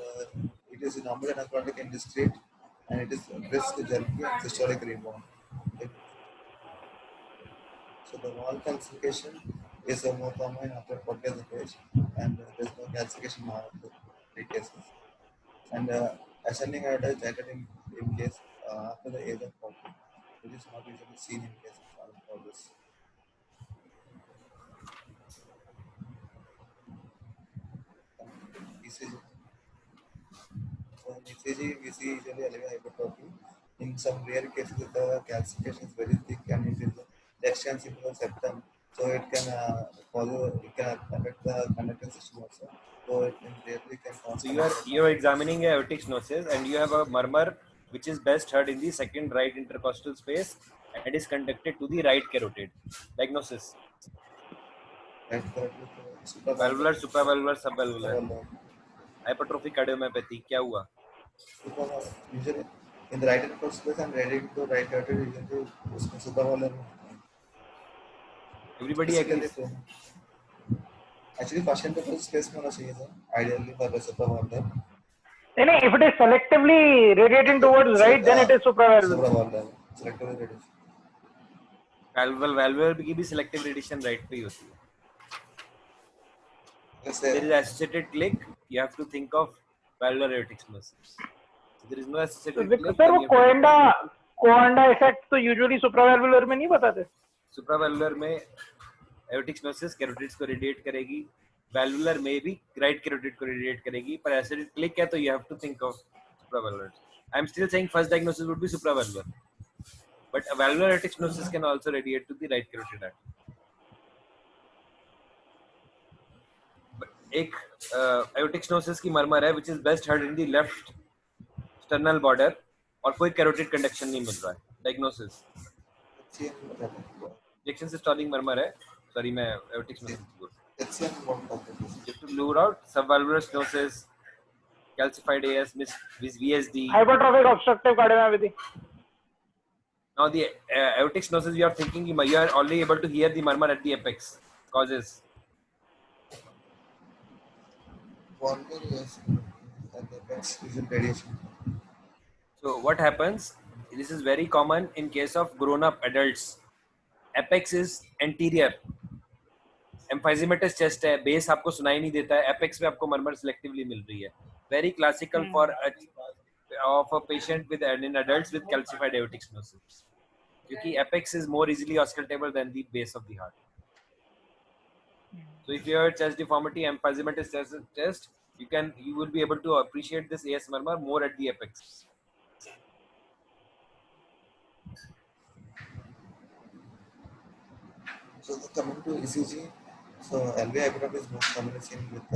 it is normally anacrotic and discrete, and it is brisk, jerky, and systolic rebound. So the wall calcification is more common after 40 years of age, and there is no calcification in all the three cases. And ascending aorta is added in case after the age of 40, which is not usually seen in cases of this. ECG. So in ECG, we see usually LV hypertrophy. In some rare cases, the calcification is very thick and it is extensive to the septum, so it can affect the conducting system also. So it rarely can cause. So you are examining a aortic stenosis, and you have a murmur which is best heard in the second right intercostal space and is conducted to the right carotid. Diagnosis: valvular, supravalvular, subvalvular. Hypertrophic cardiomyopathy. क्या हुआ? Usually in the right intercostal space and ready to right carotid, usually supravalvular. Everybody agrees. Actually, first intercostal space में होना चाहिए था, ideally for the supravalvular. If it is selectively radiating towards right, then it is supravalvular. Supravalvular, selectively radiation. Valvular की भी selective radiation right पे ही होती है. Yes, There is associated click. You have to think of valvular aortic stenosis. So there is no associated click. Sir then वो you have to कोएंडा effect तो usually सुप्रावेल्वुलर में नहीं बताते. सुप्रावेल्युलर में एओर्टिक स्टेनोसिस कैरोटिड्स को रेडिएट करेगी, वेल्वुलर में भी राइट कैरोटिड को रेडिएट करेगी, पर एसिड क्लिक है तो you have to think of supravalvular. I am still saying first diagnosis would be supravalvular, but a valvular aortic stenosis can also radiate to the right carotid artery. एक aortic stenosis की murmur है which is best heard in the left sternal border और कोई carotid conduction नहीं मिल रहा है. Diagnosis injection systolic murmur है. Sorry मैं aortic stenosis बोल रहा हूं. HCM won't complicate. You have to rule out subvalvular stenosis, calcified AS, with VSD. Hypertrophic obstructive cardiomyopathy. Now the aortic stenosis, you are thinking you are only able to hear the murmur at the apex. Causes. Volume, yes. And the next is in radiation. So what happens? This is very common in case of grown-up adults. Apex is anterior. Emphysematous chest है, base आपको सुनाई नहीं देता है, apex में आपको murmur selectively मिल रही है. Very classical for of a patient with in adults with calcified aortic stenosis. क्योंकि apex is more easily auscultable than the base of the heart. So if you have chest deformity, emphysematous chest, you will be able to appreciate this AS murmur more at the apex. So coming to ECG, so LV hypertrophy is most commonly seen with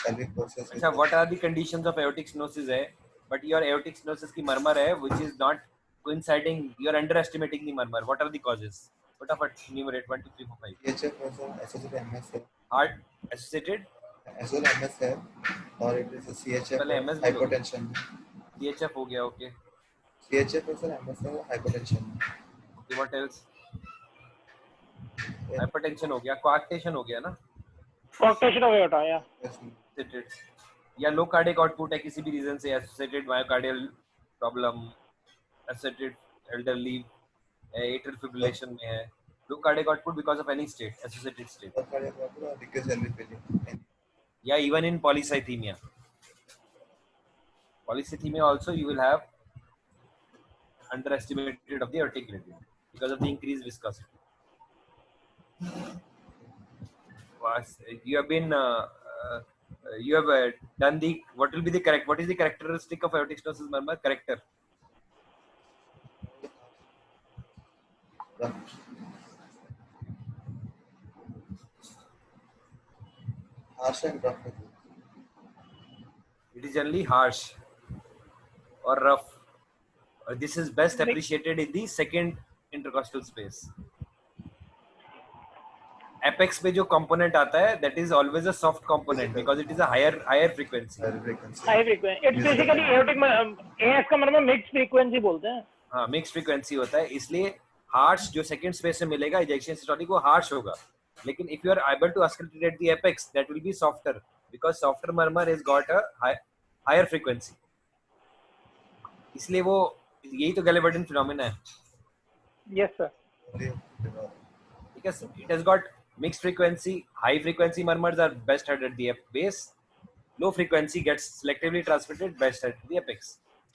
LV process. अच्छा, what are the conditions of aortic stenosis है, but your aortic stenosis की murmur है which is not coinciding, you are underestimating the murmur. What are the causes? फटाफट enumerate 1 2 3 4 5. CHF also associated MS है, Heart associated, as well MS है, और it is a CHF पहले MS भी होगा. hypertension. CHF हो गया, okay. CHF also MS है, hypertension. Okay, what else? Hypertension हो गया, coarctation हो गया ना, कॉक्टेशन हो गया या Yes. associated, या low cardiac output है किसी भी reason से, associated myocardial problem, associated elderly, atrial fibrillation में है, low cardiac output because of any state, associated state, और cardiac output और decreased LV filling. या even in polycythemia. Polycythemia also you will have underestimated of the aortic gradient because of the increased viscosity. You have been you have done the what will be the correct, what is the characteristic of aortic stenosis murmur? Character. Harsh and rough. It is generally harsh or rough. This is best appreciated in the second intercostal space. Apex पे जो component आता है, that is always a soft component because it is a higher frequency. Higher frequency. High frequency. It's basically aortic as का मतलब mix frequency बोलते हैं. हाँ, mix frequency होता है, इसलिए हार्श जो सेकंड स्पेस में मिलेगा इजेक्शन सिस्टोलिक वो हार्श होगा, लेकिन if you are able to auscultate at the apex that will be softer because softer murmur has got a higher frequency. इसलिए वो यही तो गैलेबर्डिन फिनोमेना है. Yes sir. ठीक है, it has got mixed frequency, high frequency murmurs are best heard at the base, low frequency gets selectively transmitted best at the apex.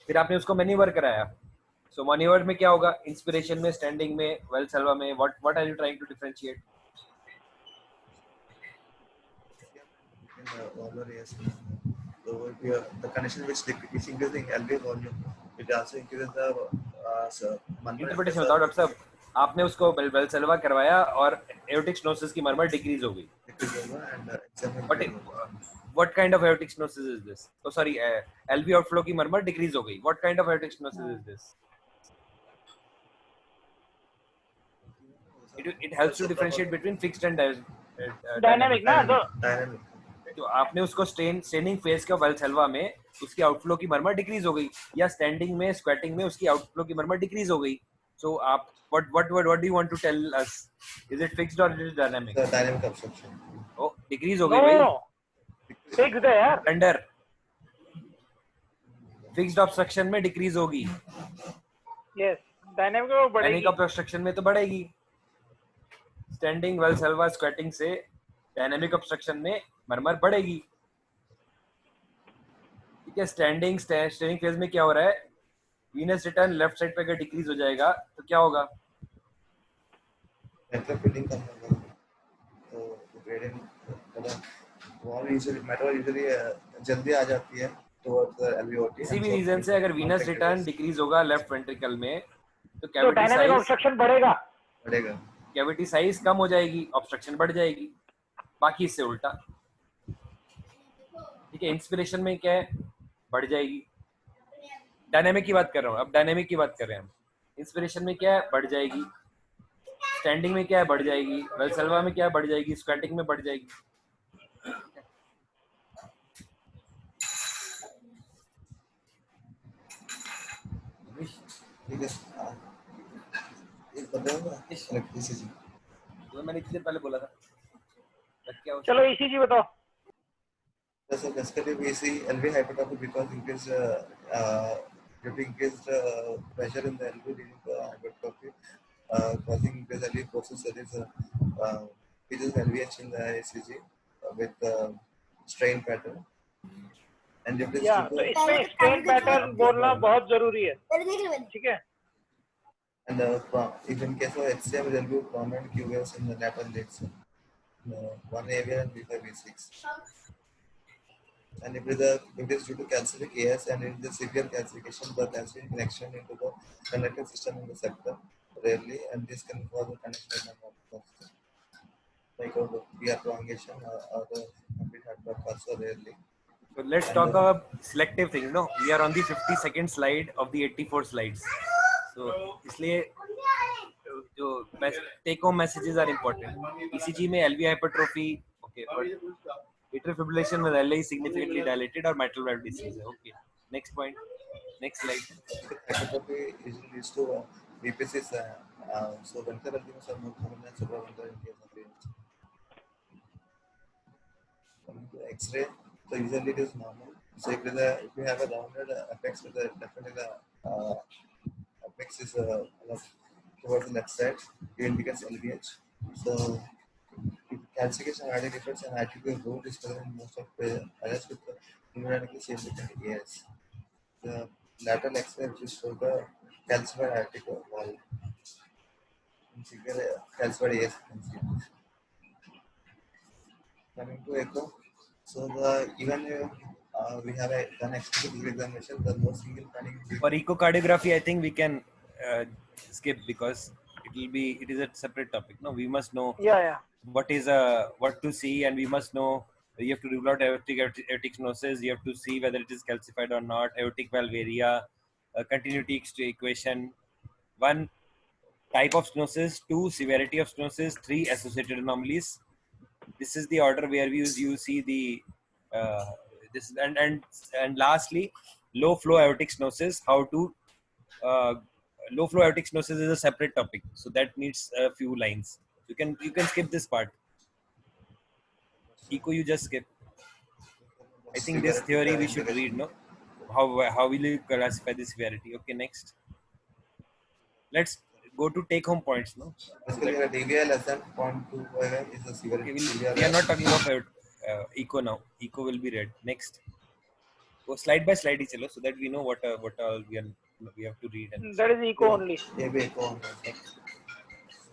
फिर आपने उसको मैन्यूवर कराया, so मैन्यूवर में क्या होगा, इंस्पिरेशन में, स्टैंडिंग में, वेल्सेल्वा में, what are you trying to differentiate? The condition which is increasing LV volume, it also increases the interpretation बताओ डॉक्टर साहब. आपने उसको वेल्सेल्वा करवाया और एओर्टिक स्टेनोसिस की मर्मर डिक्रीज हो गई. What kind of aortic stenosis is this? Oh, sorry, LV outflow की मर्मर डिक्रीज हो गई. What kind of aortic stenosis is this? It helps to differentiate between fixed and dynamic ना. तो dynamic. तो आपने उसको स्टेनिंग फेज का वेल्सेल्वा में उसकी आउटफ्लो की मर्मर डिक्रीज हो गई, या स्टैंडिंग में, स्क्वेटिंग में उसकी आउटफ्लो की मर्मर डिक्रीज हो गई. So आप what do you want to tell us? Is it fixed or is it dynamic? The dynamic obstruction. Oh, decrease हो गई नो भाई. फिक्स्ड है यार. अंडर फिक्स्ड ऑब्स्ट्रक्शन में डिक्रीज होगी, यस. डायनामिक में वो बढ़ेगी. डायनामिक ऑब्स्ट्रक्शन में तो बढ़ेगी. स्टैंडिंग वेल्सेल्वा स्क्वेटिंग से डायनेमिक ऑब्स्ट्रक्शन में मरमर बढ़ेगी, ठीक है। स्टैंडिंग फेज में क्या हो रहा है, वीनस रिटर्न लेफ्ट साइड पे अगर डिक्रीज हो जाएगा तो क्या होगा, मेटल फिलिंग कम होगा, तो ग्रेडियंट मतलब वॉल यूजुअली जल्दी आ जाती है टुवर्ड्स द एलवीओटी। किसी भी रीजन से अगर वीनस रिटर्न डिक्रीज होगा लेफ्ट वेंट्रिकल में तो तो कैविटी डायनेमिक साइज ऑब्स्ट्रक्शन बढ़ेगा। बढ़ेगा। कैविटी साइज कम हो जाएगी, ऑब्स्ट्रक्शन बढ़ जाएगी। बाकी इससे उल्टा, ठीक है। इंस्पिरेशन में क्या है, बढ़ जाएगी। डायनेमिक की बात कर रहा हूँ, अब डायनेमिक की बात कर रहे हैं हम। इंस्पिरेशन में क्या है, बढ़ जाएगी। स्टैंडिंग में क्या है, बढ़ जाएगी। वेलसेल्वा में क्या है, बढ़ जाएगी। स्क्वाटिंग में बढ़ जाएगी। ठीक है, एक बताऊंगा इलेक्ट्रिसिटी। तो मैंने इतने पहले बोला था, क्या हो चलो ईसीजी बताओ। So basically we see LV hypertrophy because increased due to increased pressure in the LV leading to hypertrophy, causing increased LV process. There is which is LVH in the ECG with strain pattern, and if it is या due तो to इसमें strain pattern बोलना बहुत जरूरी है, ठीक है। and if in case of HCM there will be prominent Q waves in the lateral legs, one AV and B5 V6. And if it is due to calcific AS and in the severe calcification, the calcific connection into the conductive system in the septum rarely, and this can cause a connection of like a PR prolongation or the complete heart block also rarely. So let's talk about selective things. No, we are on the 52nd slide of the 84 slides. So इसलिए जो take home messages are important. ECG में LV hypertrophy, okay, but atrial fibrillation with LA is significantly dilated or mitral valve disease. Okay, next point, next slide. Hypertrophy usually leads to VPCs, so ventral elements are more common than supraventricular in case of VH. Coming to X-ray, so usually it is normal. So if you have a rounded apex with definitely the apex is towards the left side, it indicates LVH. So if calcification highly differs and arterial root is present in most of the adults with the hemodynamically significant AS. The lateral X-ray which is show the calcified arterial wall. In severe calcified AS you can see. Coming to echo, so even we have done extensive examination, the no single finding. For echocardiography, I think we can skip because it is a separate topic. No, we must know या what to see, and we must know. You have to rule out aortic stenosis. You have to see whether it is calcified or not. Aortic valve area, continuity equation. 1, type of stenosis. 2, severity of stenosis. 3, associated anomalies. This is the order where you see the this and lastly, low flow aortic stenosis. How to low flow aortic stenosis is a separate topic, so that needs a few lines. You can skip this part. Eco, you just skip. I think this theory we should read. No, how will you classify the severity? Okay, next. Let's go to take home points. No, Basically, a DVI less than 0.25 is a severity. okay, we are not talking about eco now. Eco will be read next. Go slide by slide, chalo, so that we know what all we have to read. And that is echo only. ये भी echo होगा।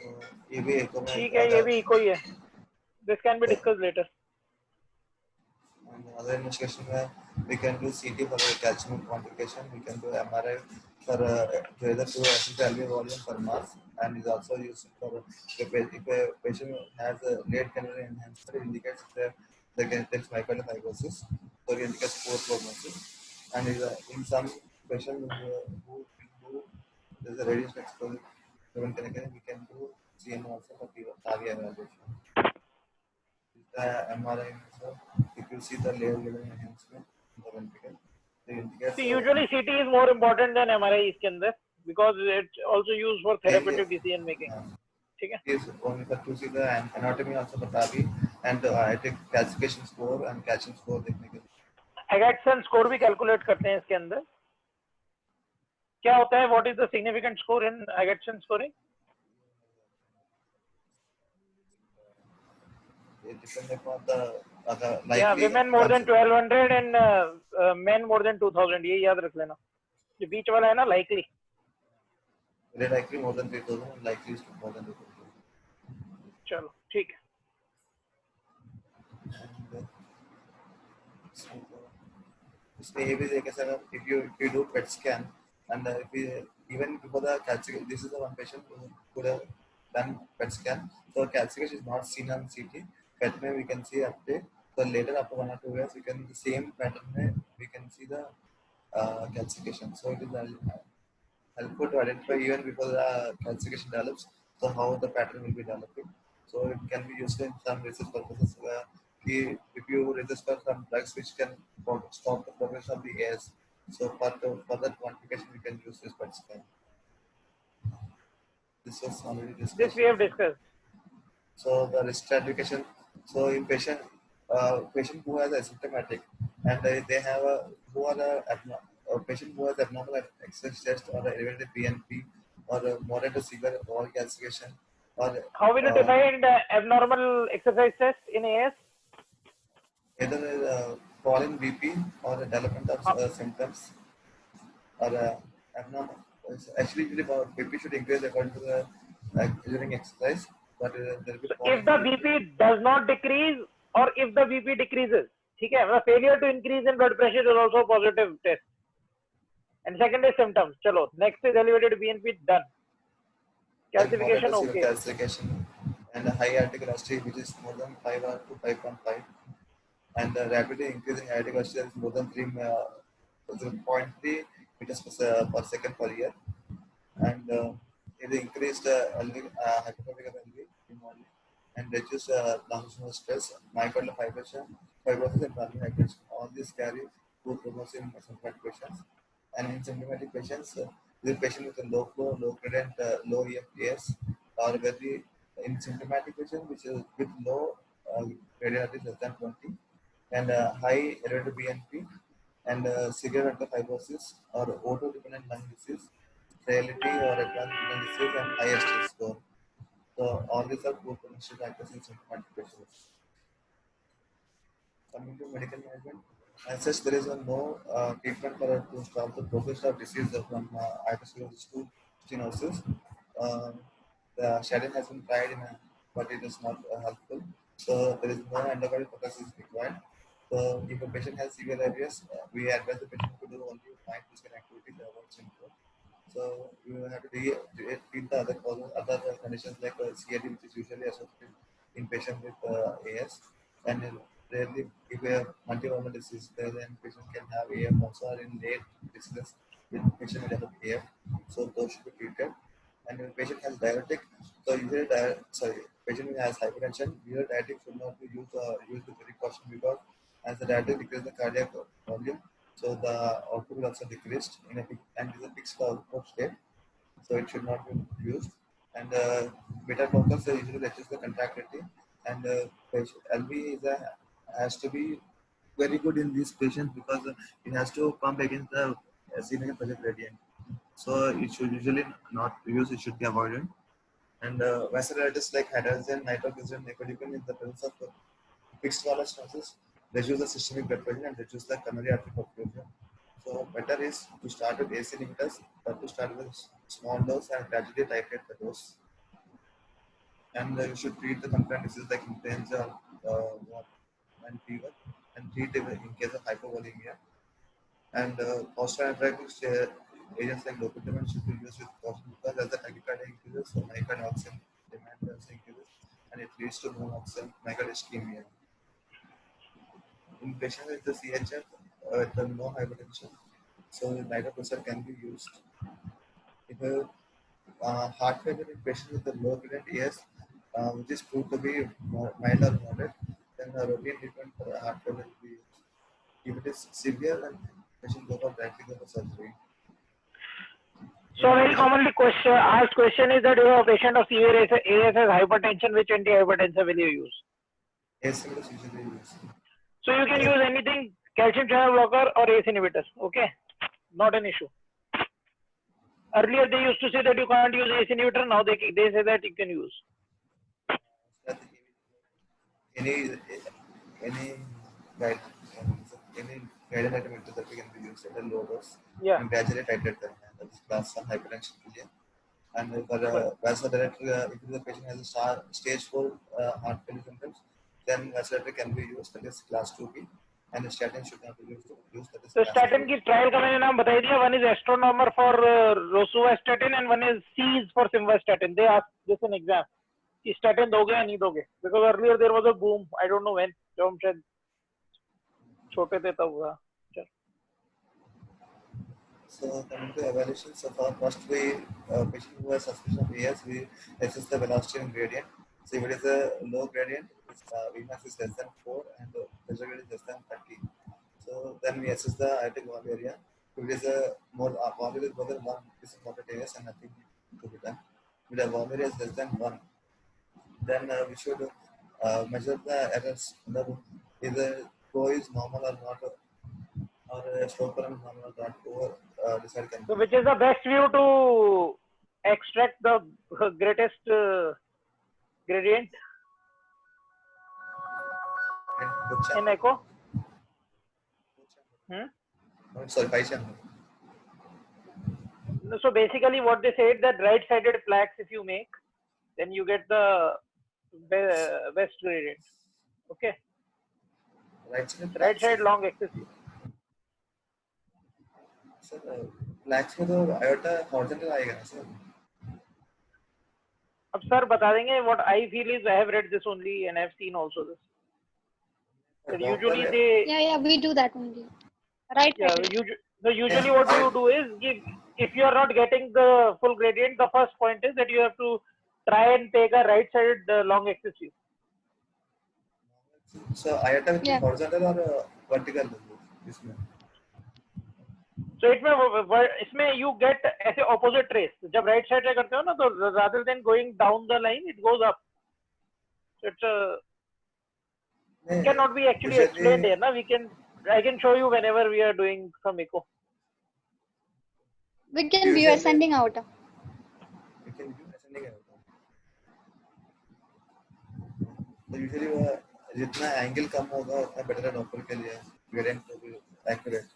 So ये भी echo में ठीक है, ये भी इको ही है। This can be discussed later. And other investigation where we can do CT for the calcium quantification, we can do MRI for whether to assess the LV volume for mass, and is also used for if a patient has a late cancer enhancer, it indicates that the takes myocardial fibrosis, so it indicates poor prognosis, and in some patients who there's a radiation exposure, we can do CM also for TAVI evaluation. MRI, so if you see the layer level enhancement in the ventricle, they indicate. So usually CT is more important than MRI इसके अंदर because it's also used for therapeutic decision making. ठीक है? Is only for to see the anatomy also बता भी and I take calcification score and calcium score देखने के लिए. Agatston score भी calculate करते हैं इसके अंदर। क्या होता है? What is the significant score in Agatston scoring? it depends upon the likely. Yeah, women more than 1200 and men more than 2000. ये याद रख लेना. जो बीच वाला है ना likely. Very likely more than 3000 and likely is more than 2000. चलो ठीक है. इसमें ये भी देखा sir, if you do PET scan and if we, even before the calcification, this is the one patient who could have done PET scan, so calcification is not seen on CT. PET में we can see update. So later after 1 or 2 years we can the same pattern में we can see the calcification. So it is helpful to identify even before the calcification develops. So how the pattern will be developing. So it can be used in some research purposes. If you register some drugs which can stop the progression of the AS, so for that quantification we can use this PET scan. This was already discussed. This we have discussed. So the risk stratification. So in patient who has asymptomatic and they have a patient who has abnormal exercise test or elevated BNP or moderate to severe oral calcification. Or how will you define the abnormal exercise test in AS? Either fall in BP or a development of symptoms or abnormal. Actually, BP should increase according to the during exercise, but there will be if the BP does not decrease or if the BP decreases, ठीक है, मतलब failure to increase in blood pressure is also a positive test. And second is symptoms. चलो, next is elevated BNP, done. Calcification, okay. Calcification and a high aortic velocity which is more than 5 or to 5.5, and rapidly increasing aortic velocity is more than 0.3 meters per second per year, and it increased hypertrophic of LV and reduced longitudinal stress, myocardial fibrosis and pulmonary hypertension. All these carry poor prognosis in symptomatic patients. And in symptomatic patients, the patient with a low flow, low gradient, low EFTS, or very in symptomatic patient which is with low gradient is less than 20, and high elevated BNP, and severe ventricular fibrosis or auto-dependent lung disease, frailty or advanced renal disease, and high ST score. So all these are poor prognostic factors in symptomatic patients. Coming to medical management, as such, there is no treatment for to stop the progression of disease from arteriosclerosis to stenosis. The shadowing has been tried but it is not helpful. So there is no endovascular focus is required. So if a patient has severe areas, we advise the patient to do only mind physical activity to avoid symptoms. So you have to treat the other conditions like CAD, which is usually associated in patients with AS, and rarely if we have multi-organ disease, then patient can have AF also, or in late disease, patient will develop AF. So those should be treated. And if the patient has diabetic, so usually patient who has hypertension, usually diabetic should not be used with very caution, because as the diabetic decreases the cardiac volume, so the output will also decreased and it is a fixed output state, so it should not be used. And beta blockers usually reduce the contractility, and LV has to be very good in these patients because it has to pump against the significant pressure gradient. So it should usually not be used; it should be avoided. And vasculitis like hydrogen, nitroglycerin, nicodipine in the presence of fixed wall stenosis reduce the systemic blood pressure and reduce the coronary artery population. So better is to start with ACE inhibitors, but to start with small dose and gradually titrate the dose. And you should treat the concurrent diseases like influenza and fever, and treat in case of hypovolemia. And post-antibiotics agents like loperamide should be used with caution, because as the tachycardia increases, so myocardial oxygen demand also increases, and it leads to non-oxygen myocardial ischemia. In patients with the CHF, with no hypertension, so nitroprusside can be used. If a heart failure in patients with the low gradient AS, which is proved to be mild or moderate, then a routine treatment for heart failure will be used. If it is severe, then patient go for directly for surgery. So very commonly asked question is that if a patient of severe AS has hypertension, which antihypertensive will you use? ACE inhibitors usually used. So you can use anything, calcium channel blocker or ACE inhibitors, okay? Not an issue. Earlier they used to say that you can't use ACE inhibitor, now they say that you can use. any any guide any guided item that we can be used at a low dose Yeah. and gradually titrate them. That is class 1 hypertension के लिए. And for vasodilator, if the patient has a stage 4 heart failure symptoms, then vasodilator can be used, that is class 2B, and the statin should not be used, that is तो class statin 2. की trial का मैंने नाम बता ही दिया. One is astronomer for rosuvastatin and one is SEAS for simvastatin. They ask this in exam कि statin दोगे या नहीं दोगे, because earlier there was a boom, I don't know when, जब हम शायद छोटे थे तब हुआ. So coming to evaluation, so first we patient who has suspicion of AS, we assess the velocity and gradient. So if it is a low gradient, Vmax is less than 4 and pressure gradient is less than 30. So then we assess the aortic wall area. If it is a more wall area is more than 1, this is moderate AS and nothing to be done. If the wall area is less than 1, then we should measure the errors. If the flow is normal or not, or stroke current is normal or not, over decide can So which is the best view to extract the greatest gradient in echo? Sorry, 5 channel. So basically what they said that right sided plaques if you make, then you get the best gradient. Okay, right side long axis. Sir फ्लैक्स में तो iota horizontal आएगा ना sir. अब sir बता देंगे. what I feel is I have read this only and I have seen also this. So usually they we do that only. Right. so usually what you do is if you are not getting the full gradient, the first point is that you have to try and take a right sided long axis view. So iota with horizontal or vertical इसमें. So इसमें you get ऐसे opposite trace. जब right side से करते हो ना, तो rather than going down the line, it goes up. So it cannot be actually explained here, na? I can show you whenever we are doing some echo. We can view ascending aorta. We can view ascending aorta. So usually जितना angle कम होगा उतना better है doctor के लिए. Gradient to be accurate.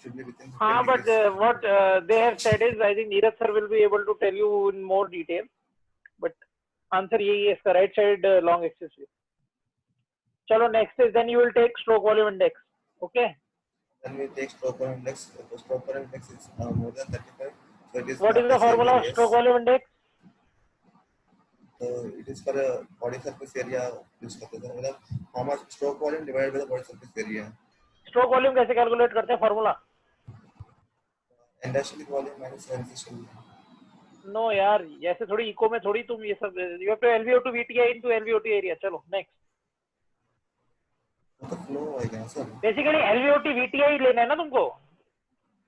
Should be within. हाँ, but what they have said is, I think Neeraj sir will be able to tell you in more detail. But answer यही है इसका, right side long axis view. चलो next is then you will take stroke volume index. Okay. Then we take stroke volume index. The stroke volume index is more than 35. So it is. What is the formula of stroke volume index? So it is for a body surface area use करते हैं. मतलब how much stroke volume divided by the body surface area. Stroke volume कैसे calculate करते हैं formula? Endoscopic volume minus resistance. No यार, ऐसे थोड़ी eco में थोड़ी तुम ये सब. You have to LVO to VTI into LVO to area. चलो next. वो तो flow आएगा sir. Basically LVO to VTI लेना है ना तुमको.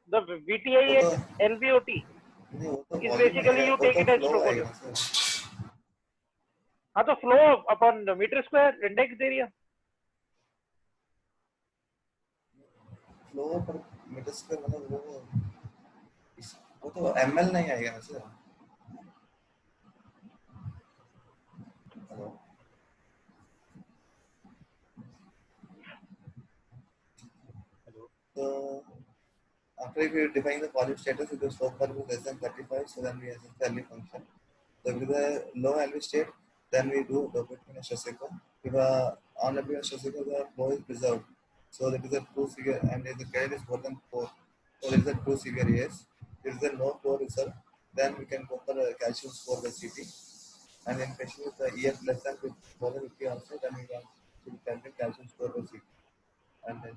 The VTI and LVO T is basically you take it as stroke volume. हाँ तो flow upon meter square index area. Flow पर meter square मतलब वो तो ml नहीं आएगा ना sir. So after we define the volume status, if the stroke volume is less than 35, so then we assess the LV function. So with the low LV state, then we do the Dopamine stress echo. If on the stress echo, the flow is preserved. So that is a true figure, and if the gradient is more than 4, so that is a true severe AS. If there is no flow result, then we can go for a calcium score by CT. And in patient with the EF less than more than 50 also, then we can calculate calcium score by CT. And then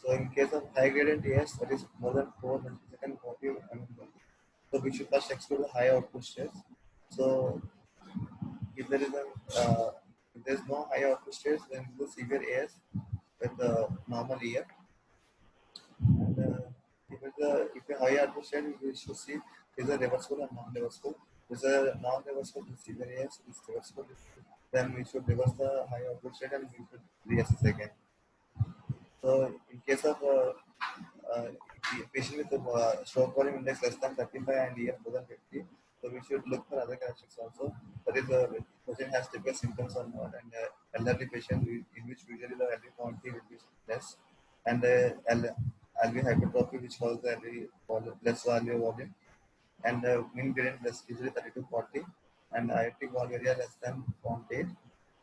so in case of high gradient AS, that is more than 4 millisecond 40 mm. So we should first exclude the high output states. So if there is no high output states, then the severe AS with the normal EF. And if a high output state, we should see is a reversible and non-reversible. If a non-reversible, severe AS is reversible. Then we should reverse the high output state and we should reassess again. So in case of patient with stroke volume index less than 35 and EF more than 50, so So we should look for other characteristics also. That is, the patient has typical symptoms or not, and elderly patient in which usually the LV quantity will be less, and LV hypertrophy, which causes the LV less value volume, and mean gradient less usually 30 to 40, and aortic valve area less than 0.8,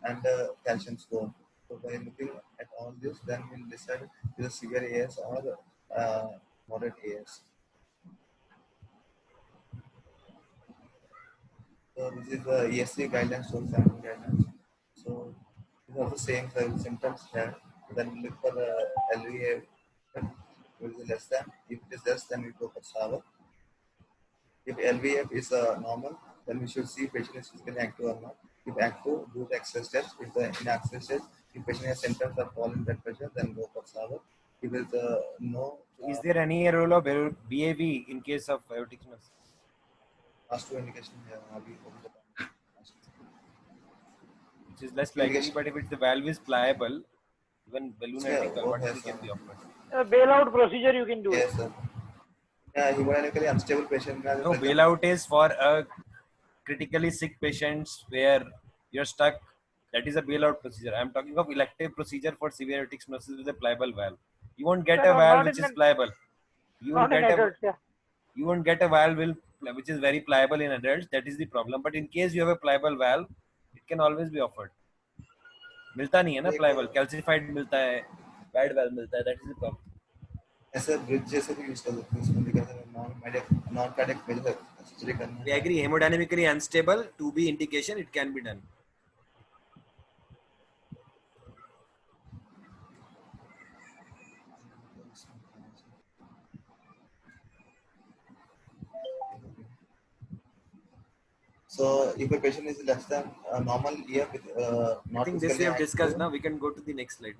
and calcium score. So by looking at all this, then we'll decide is a severe AS or moderate AS. So this is the ESC guidelines, so standard guidelines. So these are the same symptoms here. Then we look for the LVA, which is less than. If it is less, then we go for SAVR. If LVF is normal, then we should see patient is physically active or not. If active, do the exercise steps. If the inactive steps, if patient has symptoms of fall in blood pressure, then go for SAVR. If it's no, Is there any role of BAV in case of aortic stenosis? last two indication here, Which is less likely, but if it's the valve is pliable, even balloonatic Yeah, convertible yes, can sir. be offered. Bailout procedure you can do it. Yes, sir. Yeah, hemodynamically unstable patient. No, bailout is for a critically sick patients where you're stuck. That is a bailout procedure. I'm talking of elective procedure for severe aortic stenosis with a pliable valve. You won't get a No, valve not which in is an- pliable. You won't Not in get a adults, yeah. you won't get a valve which is very pliable in adults. That is the problem. But in case you have a pliable valve, it can always be offered. मिलता नहीं है ना pliable, calcified मिलता है, bad valve मिलता है. That is the problem. ऐसे bridge जैसे भी यूज कर सकते हैं इसमें दिखा है नॉन कार्डियक मेजर सर्जरी करना We है agree. Hemodynamically unstable, 2B indication, it can be done. So if a patient is less than normal EF with I not think this we physically have discussed. active, Now we can go to the next slide.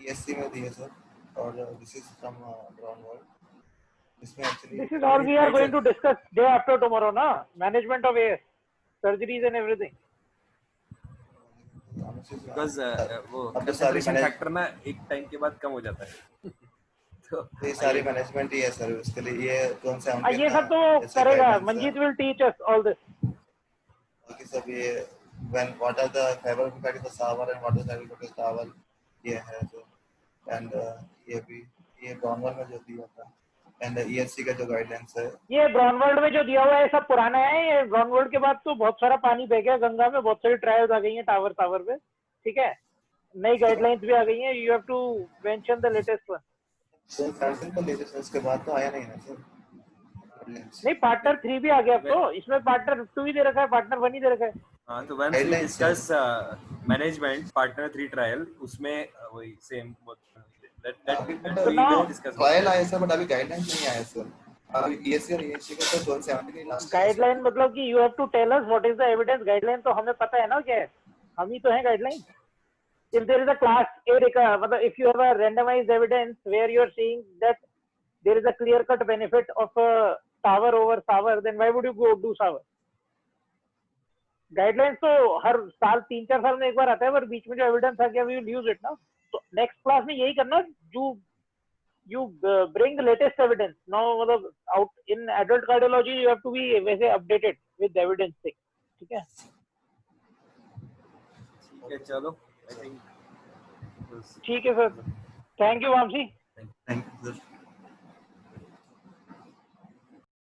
ESC में दिए sir और this is from ground world. इसमें actually This is all we are going to discuss day after tomorrow, na? Management of AS, surgeries and everything. Because वो अब तो सारी concentration factor ना एक टाइम के बाद कम हो जाता है. तो ये सारी मैनेजमेंट ही है सर उसके लिए ये कौन सा ये सब तो करेगा. Manjeet will teach us all this. बाकी सब ये when what are the fiber effect of the SAVR and what is the effect of the SAVR ये है तो and ये भी ये ब्राउनवर्ड में जो दिया था and ESC का जो गाइडलाइंस है ये ब्राउनवर्ल्ड में जो दिया हुआ है सब पुराना है. ये ब्राउनवर्ल्ड के बाद तो बहुत सारा पानी बह गया गंगा में. बहुत सारी ट्रायल्स आ गई हैं टावर पे. ठीक है, नई गाइडलाइंस भी आ गई हैं. You have to mention the latest one. Sir Samsung का लेटेस्ट उसके बाद तो आया नहीं ना सर नहीं, पार्टनर 3 भी आ गया अब तो. इसमें पार्टनर 2 ही दे रखा है, पार्टनर 1 ही दे रखा है. हाँ तो once we discuss management partner 3 trial उसमें वही same that we will discuss. Trial आया सर बट अभी गाइडलाइंस नहीं आया सर. अभी ESC और ESC का तो 1270 लास्ट गाइडलाइन मतलब कि you have to tell us what is the evidence. Guideline तो हमें पता है ना क्या है. हम ही तो हैं guideline. If there is a class A, मतलब if you have a randomized evidence where you are seeing that there is a clear cut benefit of TAVR over SAVR, then why would you go do SAVR? Guidelines तो हर साल 3-4 साल में एक बार आता है, पर बीच में जो एविडेंस आ गया वी विल यूज इट ना. तो नेक्स्ट क्लास में यही करना, you bring the latest evidence. Now मतलब out in adult cardiology you have to be वैसे updated with the evidence thing. ठीक है. ठीक है चलो. I think ठीक है सर. Thank you Vamsi.